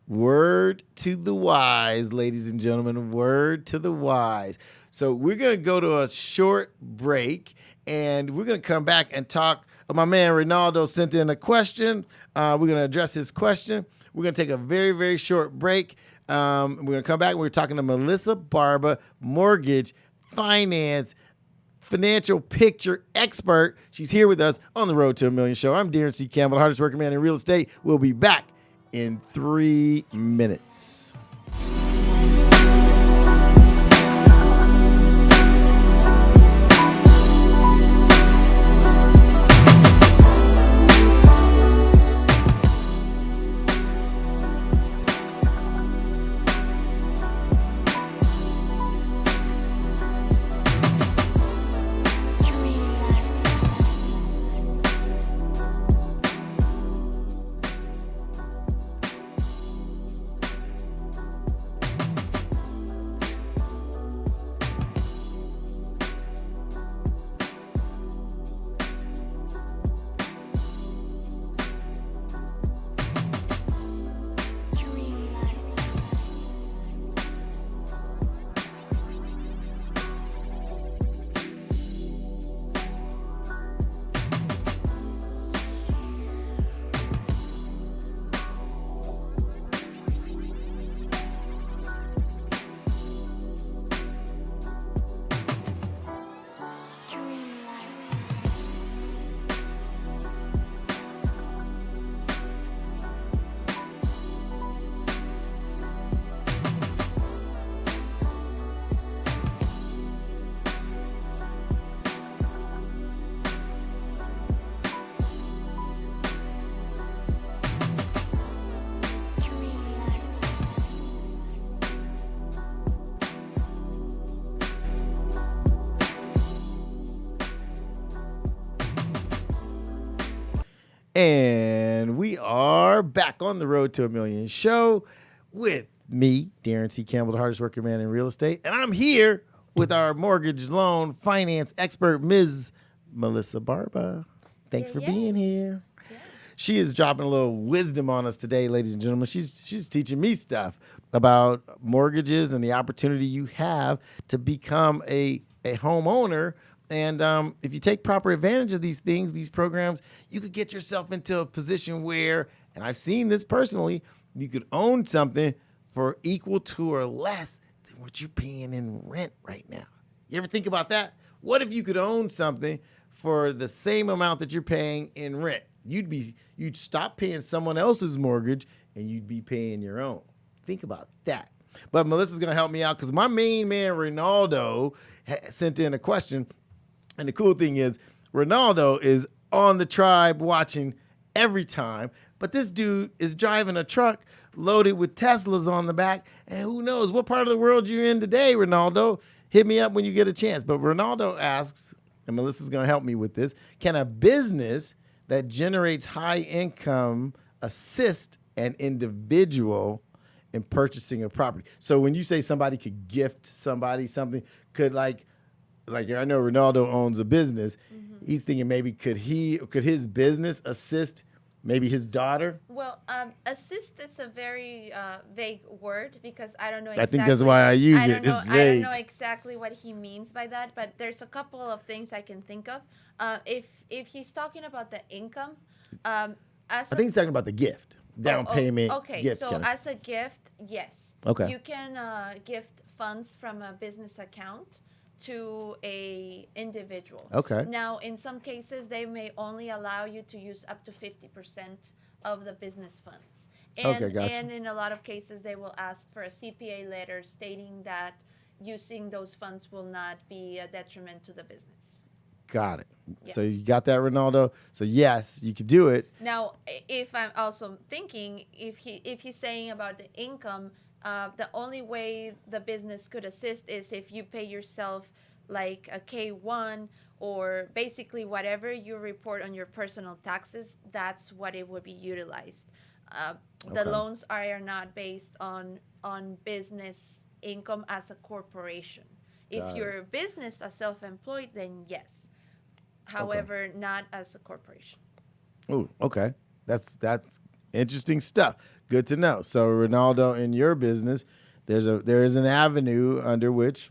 Speaker 1: Word to the wise, ladies and gentlemen, word to the wise. So we're going to go to a short break, and we're going to come back and talk. My man Ronaldo sent in a question. We're going to address his question. We're going to take a very, very short break. We're going to come back. We're talking to Melissa Barba, mortgage, finance, financial picture expert. She's here with us on the Road to a Million show. I'm Daron C. Campbell, the hardest working man in real estate. We'll be back in 3 minutes. are back on the Road to a Million show with me, Daron C. Campbell, the hardest working man in real estate. And I'm here with our mortgage loan finance expert, Ms. Melissa Barba. Thanks for being here. Yeah. She is dropping a little wisdom on us today, ladies and gentlemen. She's teaching me stuff about mortgages and the opportunity you have to become a homeowner. And if you take proper advantage of these things, these programs, you could get yourself into a position where, and I've seen this personally, you could own something for equal to or less than what you're paying in rent right now. You ever think about that? What if you could own something for the same amount that you're paying in rent? You'd stop paying someone else's mortgage and you'd be paying your own. Think about that. But Melissa's going to help me out because my main man, Ronaldo, sent in a question. And the cool thing is, Ronaldo is on the tribe watching every time. But this dude is driving a truck loaded with Teslas on the back. And who knows what part of the world you're in today, Ronaldo. Hit me up when you get a chance. But Ronaldo asks, and Melissa's going to help me with this, can a business that generates high income assist an individual in purchasing a property? So when you say somebody could gift somebody something, could like I know Ronaldo owns a business. Mm-hmm. He's thinking maybe could his business assist maybe his daughter?
Speaker 2: Well, assist is a very vague word because I don't know exactly.
Speaker 1: I think that's why I use it. It's vague.
Speaker 2: I don't know exactly what he means by that, but there's a couple of things I can think of. If he's talking about the income, I
Speaker 1: think he's talking about the gift, down payment.
Speaker 2: Okay,
Speaker 1: gift
Speaker 2: so as a gift, yes.
Speaker 1: Okay.
Speaker 2: You can gift funds from a business account to a individual.
Speaker 1: Okay.
Speaker 2: Now, in some cases, they may only allow you to use up to 50% of the business funds. And,
Speaker 1: gotcha.
Speaker 2: And in a lot of cases, they will ask for a CPA letter stating that using those funds will not be a detriment to the business.
Speaker 1: Got it.
Speaker 2: Yeah.
Speaker 1: So you got that, Ronaldo? So yes, you could do it.
Speaker 2: Now, if I'm also thinking, if he's saying about the income, the only way the business could assist is if you pay yourself like a K-1 or basically whatever you report on your personal taxes, that's what it would be utilized. The loans are not based on business income as a corporation. If you're a business as self-employed, then yes. However, not as a corporation.
Speaker 1: Oh, okay. That's interesting stuff. Good to know. So, Ronaldo, in your business, there is an avenue under which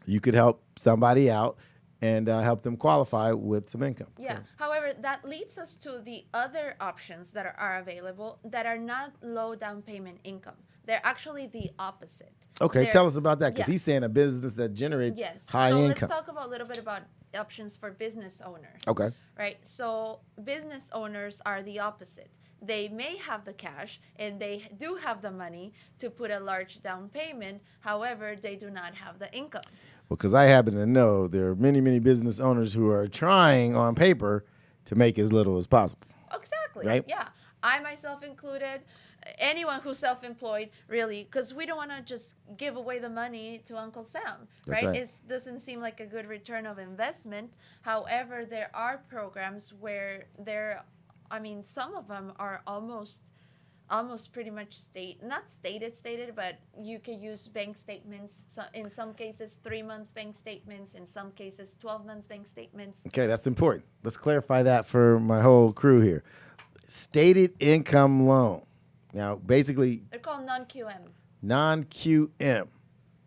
Speaker 1: you could help somebody out and help them qualify with some income.
Speaker 2: Yeah. However, that leads us to the other options that are available that are not low down payment income. They're actually the opposite.
Speaker 1: Okay, tell us about that because he's saying a business that generates high income.
Speaker 2: Let's talk a little bit about options for business owners.
Speaker 1: Okay.
Speaker 2: Right. So business owners are the opposite. They may have the cash and they do have the money to put a large down payment. However, they do not have the income.
Speaker 1: Well, because I happen to know there are many, many business owners who are trying on paper to make as little as possible.
Speaker 2: Exactly.
Speaker 1: Right?
Speaker 2: Yeah. I myself included. Anyone who's self-employed, really, because we don't want to just give away the money to Uncle Sam, right? It doesn't seem like a good return of investment. However, there are programs where some of them are almost pretty much not stated, but you can use bank statements. So in some cases, 3 months bank statements. In some cases, 12 months bank statements.
Speaker 1: Okay, that's important. Let's clarify that for my whole crew here. Stated income loan. Now, basically,
Speaker 2: they're called non-QM.
Speaker 1: Non-QM.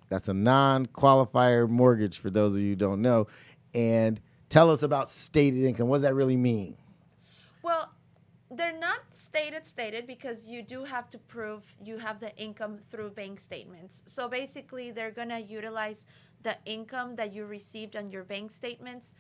Speaker 1: That's a non-qualifier mortgage for those of you who don't know. And tell us about stated income. What does that really mean?
Speaker 2: Well, they're not stated because you do have to prove you have the income through bank statements. So basically, they're going to utilize the income that you received on your bank statements.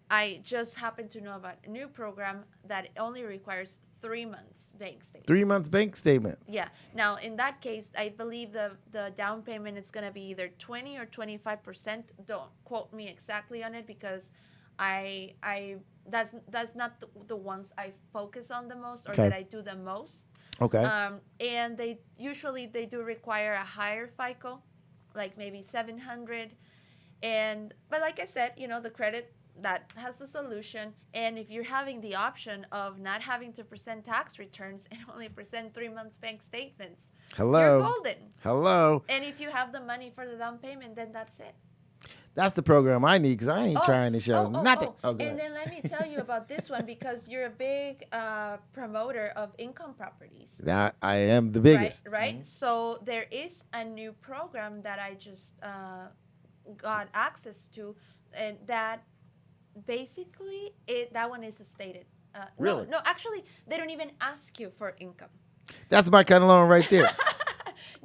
Speaker 2: I just happen to know about a new program that only requires 3 months bank statement.
Speaker 1: 3 months bank statement.
Speaker 2: Yeah. Now, in that case, I believe the down payment is going to be either 20 or 25%. Don't quote me exactly on it because that's not the ones I focus on the most or that I do the most.
Speaker 1: Okay.
Speaker 2: And they do require a higher FICO, like maybe 700. But like I said, the credit that has the solution. And if you're having the option of not having to present tax returns and only present 3 months bank statements, you're golden.
Speaker 1: Hello.
Speaker 2: And if you have the money for the down payment, then that's it.
Speaker 1: That's the program I need because I ain't trying to show nothing.
Speaker 2: And then let me tell you about this one because you're a big promoter of income properties.
Speaker 1: That I am the biggest.
Speaker 2: Right? Mm-hmm. So there is a new program that I just got access to, and that basically that one is stated.
Speaker 1: Really?
Speaker 2: No, actually, they don't even ask you for income.
Speaker 1: That's my kind of loan right there.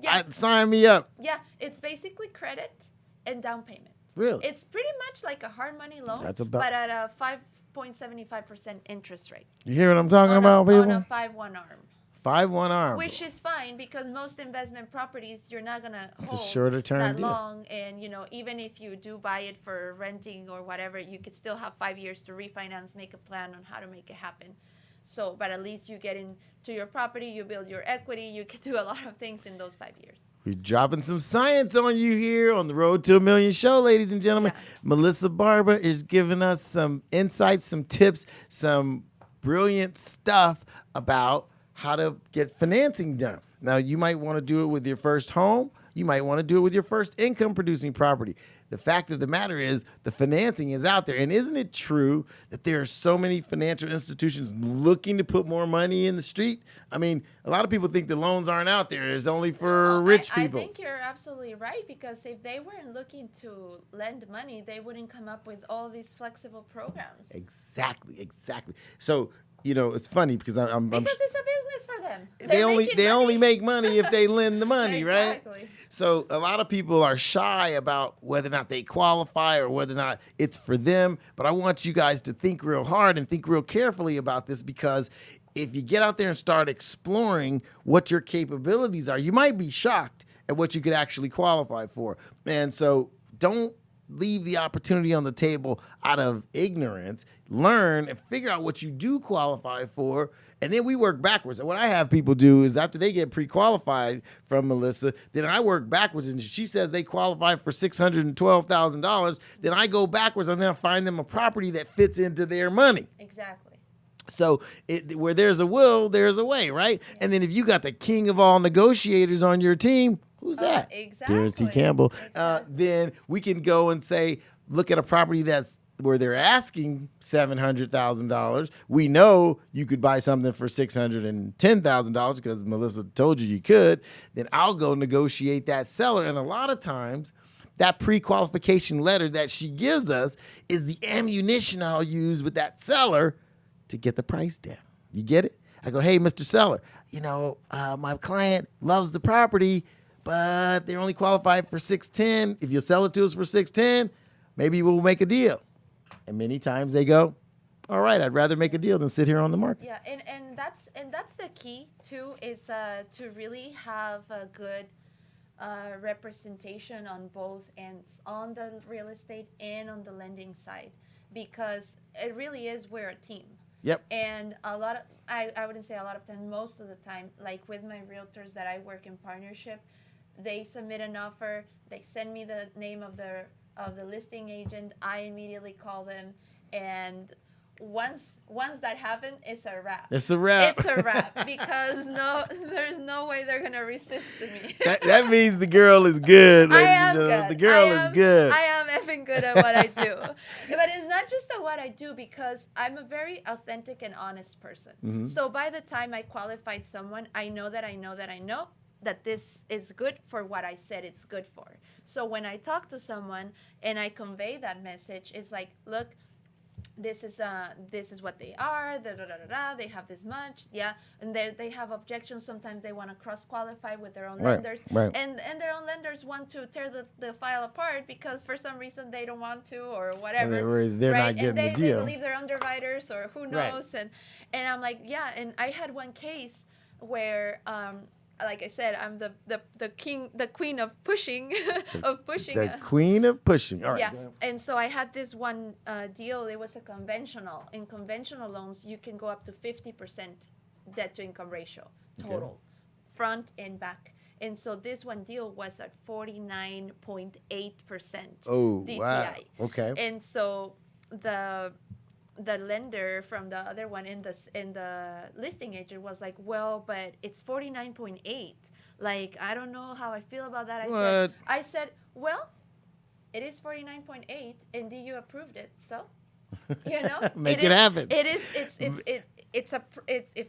Speaker 2: Yeah.
Speaker 1: Sign me up.
Speaker 2: Yeah, it's basically credit and down payment.
Speaker 1: Really?
Speaker 2: It's pretty much like a hard money loan,
Speaker 1: but
Speaker 2: at a 5.75% interest rate.
Speaker 1: You hear what I'm talking about, people?
Speaker 2: On a 5-1 arm.
Speaker 1: 5-1 arm.
Speaker 2: Which is fine because most investment properties, you're not going to hold
Speaker 1: a shorter term
Speaker 2: that
Speaker 1: deal.
Speaker 2: long. And, even if you do buy it for renting or whatever, you could still have 5 years to refinance, make a plan on how to make it happen. So, but at least you get into your property, you build your equity, you can do a lot of things in those 5 years.
Speaker 1: We're dropping some science on you here on the Road to a Million show, ladies and gentlemen.
Speaker 2: Yeah.
Speaker 1: Melissa Barber is giving us some insights, some tips, some brilliant stuff about how to get financing done. Now, you might want to do it with your first home. You might want to do it with your first income producing property. The fact of the matter is the financing is out there. And isn't it true that there are so many financial institutions looking to put more money in the street? I mean, a lot of people think the loans aren't out there. It's only for rich people.
Speaker 2: I think you're absolutely right because if they weren't looking to lend money, they wouldn't come up with all these flexible programs.
Speaker 1: Exactly. So, it's funny because
Speaker 2: because it's a business for them.
Speaker 1: They only make money if they lend the money,
Speaker 2: exactly.
Speaker 1: Right? So a lot of people are shy about whether or not they qualify or whether or not it's for them. But I want you guys to think real hard and think real carefully about this because if you get out there and start exploring what your capabilities are, you might be shocked at what you could actually qualify for. And so don't leave the opportunity on the table out of ignorance. Learn and figure out what you do qualify for. And then we work backwards. And what I have people do is after they get pre-qualified from Melissa, then I work backwards. And she says they qualify for $612,000. Then I go backwards and then I find them a property that fits into their money.
Speaker 2: Exactly.
Speaker 1: So where there's a will, there's a way, right? Yeah. And then if you got the king of all negotiators on your team, who's that?
Speaker 2: Exactly.
Speaker 1: Daron C. Campbell.
Speaker 2: Exactly.
Speaker 1: Then we can go and say, look at a property that's where they're asking $700,000. We know you could buy something for $610,000 because Melissa told you could. Then I'll go negotiate that seller. And a lot of times, that pre-qualification letter that she gives us is the ammunition I'll use with that seller to get the price down. You get it? I go, hey, Mr. Seller, my client loves the property, but they're only qualified for $610. If you'll sell it to us for $610, maybe we'll make a deal. And many times they go, all right, I'd rather make a deal than sit here on the market.
Speaker 2: Yeah, and that's the key too is to really have a good representation on both ends, on the real estate and on the lending side, because it really is we're a team.
Speaker 1: Yep.
Speaker 2: And a lot of I wouldn't say a lot of time, most of the time, like with my realtors that I work in partnership, they submit an offer, they send me the name of the listing agent, I immediately call them, and once that happens, it's a wrap.
Speaker 1: It's a wrap.
Speaker 2: It's a wrap because there's no way they're gonna resist me.
Speaker 1: that means the girl is good.
Speaker 2: I am good.
Speaker 1: The girl is good.
Speaker 2: I am effing good at what I do. But it's not just at what I do because I'm a very authentic and honest person. Mm-hmm. So by the time I qualified someone, I know that this is good for what I said it's good for. So when I talk to someone and I convey that message, it's like, look, this is what they are, they have this much, yeah, and they have objections. Sometimes they want to cross-qualify with their own lenders,
Speaker 1: right.
Speaker 2: And their own lenders want to tear the file apart because for some reason they don't want to or whatever.
Speaker 1: They're
Speaker 2: right?
Speaker 1: not getting
Speaker 2: and they,
Speaker 1: the deal.
Speaker 2: They believe they're underwriters or who knows, right. and I'm like, yeah, and I had one case where like I said, I'm the queen of pushing,
Speaker 1: The queen of pushing. All right.
Speaker 2: Yeah, and so I had this one deal. It was a conventional. In conventional loans, you can go up to 50% debt to income ratio total, front and back. And so this one deal was at 49.8%
Speaker 1: Oh,
Speaker 2: DTI.
Speaker 1: wow. Okay.
Speaker 2: And so the lender from the other one in the listing agent was like, well, but it's 49.8. Like, I don't know how I feel about that.
Speaker 1: What?
Speaker 2: I said, well, it is 49.8, and you approved it, so
Speaker 1: Make it happen.
Speaker 2: It is. It's if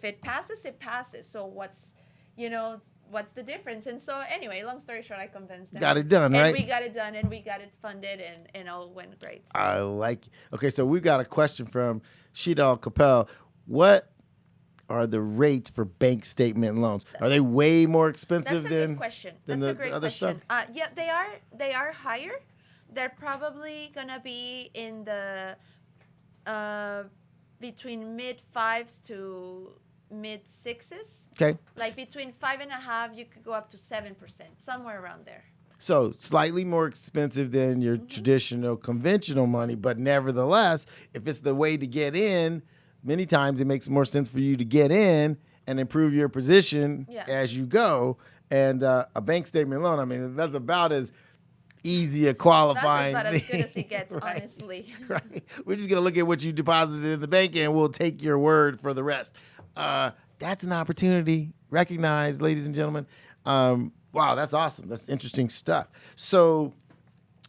Speaker 2: it passes, it passes. So what's the difference? And so anyway, long story short, I convinced them.
Speaker 1: Got it done, right?
Speaker 2: And we got it done, and we got it funded, and all went great. So.
Speaker 1: I like it. Okay, so we've got a question from Campbell. What are the rates for bank statement loans? Are they way more expensive
Speaker 2: That's a
Speaker 1: than
Speaker 2: good question.
Speaker 1: than
Speaker 2: That's
Speaker 1: the
Speaker 2: a great
Speaker 1: other
Speaker 2: question.
Speaker 1: stuff?
Speaker 2: Yeah, they are higher. They're probably gonna be in the between mid 5s to mid 6s.
Speaker 1: Okay.
Speaker 2: Like between 5.5, you could go up to 7%, somewhere around there.
Speaker 1: So slightly more expensive than your traditional conventional money, but nevertheless, if it's the way to get in, many times it makes more sense for you to get in and improve your position as you go. And a bank statement loan, I mean, that's about as easy a qualifying
Speaker 2: That's about as good
Speaker 1: thing.
Speaker 2: as it gets,
Speaker 1: Right.
Speaker 2: honestly.
Speaker 1: Right. We're just going to look at what you deposited in the bank and we'll take your word for the rest. That's an opportunity. Recognized, ladies and gentlemen. Wow, that's awesome. That's interesting stuff. So,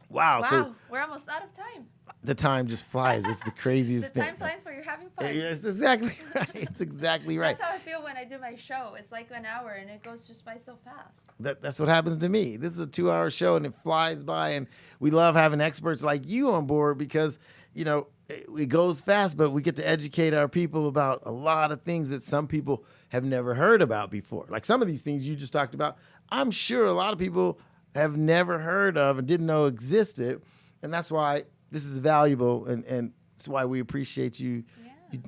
Speaker 1: wow. So
Speaker 2: We're almost out of time.
Speaker 1: the time just flies. It's the craziest
Speaker 2: The
Speaker 1: thing.
Speaker 2: time flies when you're having fun.
Speaker 1: It's exactly right. It's exactly right.
Speaker 2: That's how I feel when I do my show. It's like an hour, and it goes just by so fast.
Speaker 1: That's what happens to me. This is a 2-hour show, and it flies by. And we love having experts like you on board because, it goes fast, but we get to educate our people about a lot of things that some people have never heard about before. Like some of these things you just talked about, I'm sure a lot of people have never heard of and didn't know existed. And that's why this is valuable, and that's why we appreciate you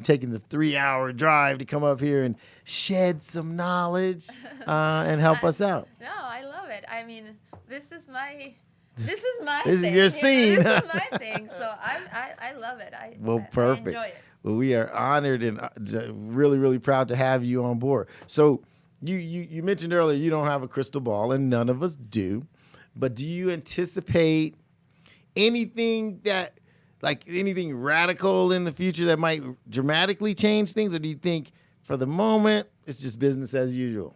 Speaker 1: taking the 3-hour drive to come up here and shed some knowledge and help us out.
Speaker 2: No, I love it. I mean, this is my This
Speaker 1: is
Speaker 2: thing.
Speaker 1: your scene.
Speaker 2: This is my thing. So I love it. I
Speaker 1: perfect.
Speaker 2: I enjoy it.
Speaker 1: Well, we are honored and really, really proud to have you on board. So you mentioned earlier you don't have a crystal ball, and none of us do. But do you anticipate anything anything radical in the future that might dramatically change things? Or do you think for the moment it's just business as usual?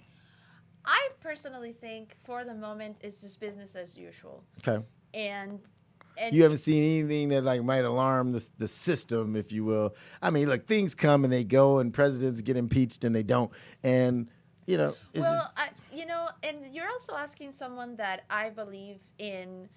Speaker 2: I personally think for the moment it's just business as usual.
Speaker 1: Okay.
Speaker 2: And
Speaker 1: you haven't seen anything that might alarm the system, if you will. I mean, look, things come and they go, and presidents get impeached and they don't. And it's
Speaker 2: and you're also asking someone that I believe in.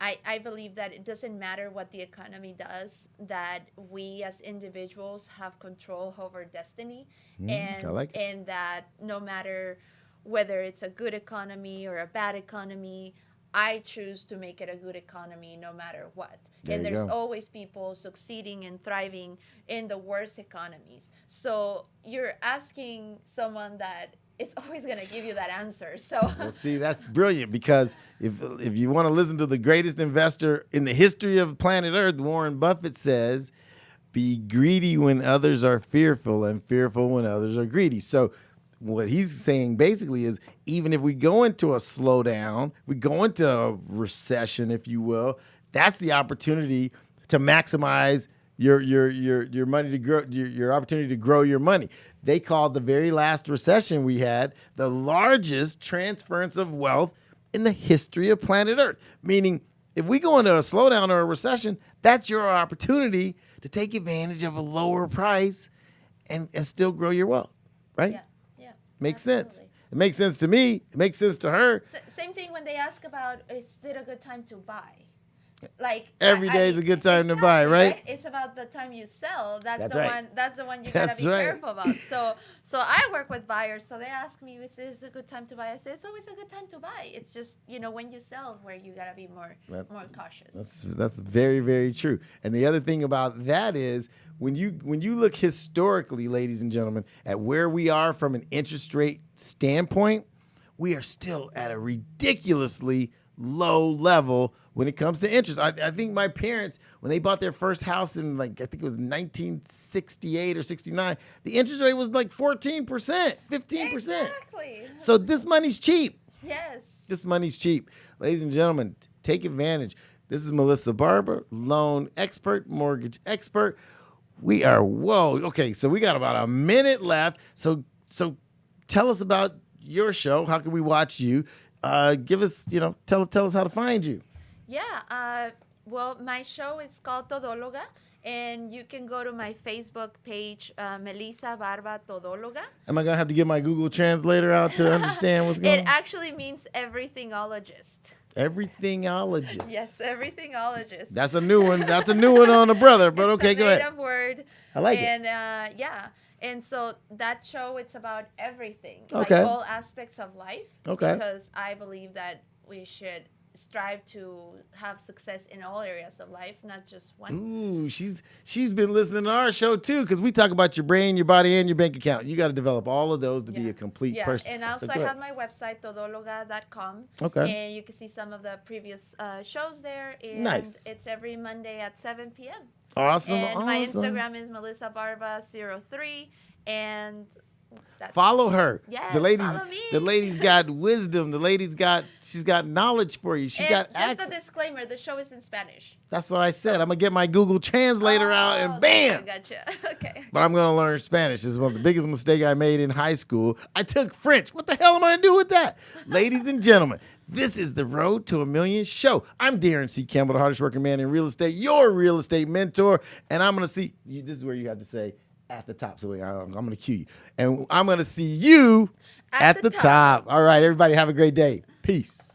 Speaker 2: I believe that it doesn't matter what the economy does, that we as individuals have control over destiny,
Speaker 1: I like it.
Speaker 2: and that no matter whether it's a good economy or a bad economy, I choose to make it a good economy no matter what. And there's always people succeeding and thriving in the worst economies. So you're asking someone that is always going to give you that answer. So
Speaker 1: well, see, that's brilliant, because if you want to listen to the greatest investor in the history of planet Earth, Warren Buffett says, be greedy when others are fearful and fearful when others are greedy. So what he's saying basically is, even if we go into a slowdown, we go into a recession, if you will, that's the opportunity to maximize your money to grow, your opportunity to grow your money. They called the very last recession we had the largest transference of wealth in the history of planet Earth. Meaning, if we go into a slowdown or a recession, that's your opportunity to take advantage of a lower price and still grow your wealth, right?
Speaker 2: Yeah.
Speaker 1: Makes
Speaker 2: Absolutely.
Speaker 1: sense. It makes sense to me. It makes sense to her.
Speaker 2: Same thing when they ask about, is it a good time to buy? Like
Speaker 1: every day is a good time to buy, right?
Speaker 2: It's about the time you sell. That's
Speaker 1: right.
Speaker 2: one. That's the one you gotta be careful about. So I work with buyers. So they ask me, is this a good time to buy? I say it's always a good time to buy. It's just when you sell where you gotta be more cautious.
Speaker 1: That's very, very true. And the other thing about that is when you look historically, ladies and gentlemen, at where we are from an interest rate standpoint, we are still at a ridiculously low level when it comes to interest. I think my parents, when they bought their first house in I think it was 1968 or 69, the interest rate was 14%, 15%.
Speaker 2: Exactly.
Speaker 1: So this money's cheap.
Speaker 2: Yes.
Speaker 1: This money's cheap. Ladies and gentlemen, take advantage. This is Melissa Barber, loan expert, mortgage expert. We are, okay, so we got about a minute left. So tell us about your show. How can we watch you? Give us, tell us how to find you.
Speaker 2: Yeah. Well, my show is called Todóloga, and you can go to my Facebook page, Melissa Barba Todóloga.
Speaker 1: Am I going to have to get my Google Translator out to understand what's going on?
Speaker 2: It actually means everythingologist.
Speaker 1: Everythingologist.
Speaker 2: Yes, everythingologist.
Speaker 1: That's a new one. That's a new one on the brother, but okay, go ahead.
Speaker 2: It's a made-up word.
Speaker 1: I like it.
Speaker 2: And, yeah. And so that show, it's about everything.
Speaker 1: Okay.
Speaker 2: Like all aspects of life.
Speaker 1: Okay.
Speaker 2: Because I believe that we should strive to have success in all areas of life, not just one.
Speaker 1: Ooh, she's been listening to our show too, because we talk about your brain, your body, and your bank account. You got to develop all of those to be a complete person.
Speaker 2: And also I have my website, todologa.com.
Speaker 1: Okay.
Speaker 2: And you can see some of the previous shows there. And
Speaker 1: Nice.
Speaker 2: it's every Monday at 7 p.m.
Speaker 1: Awesome.
Speaker 2: And my Instagram is Melissa Barba03. And
Speaker 1: follow her.
Speaker 2: Yes,
Speaker 1: the ladies,
Speaker 2: follow me.
Speaker 1: The lady's got wisdom. she's got knowledge for you. She's got access.
Speaker 2: Just a disclaimer, the show is in Spanish.
Speaker 1: That's what I said. I'm gonna get my Google Translator out and bam.
Speaker 2: Gotcha. Okay.
Speaker 1: But I'm gonna learn Spanish. This is one of the biggest mistakes I made in high school. I took French. What the hell am I gonna do with that? Ladies and gentlemen, this is the Road to a Million show. I'm Daron C. Campbell, the hardest working man in real estate, your real estate mentor, and I'm gonna see you. This is where you have to say at the top. So I'm going to cue you. And I'm going to see you at the top. All right, everybody have a great day. Peace.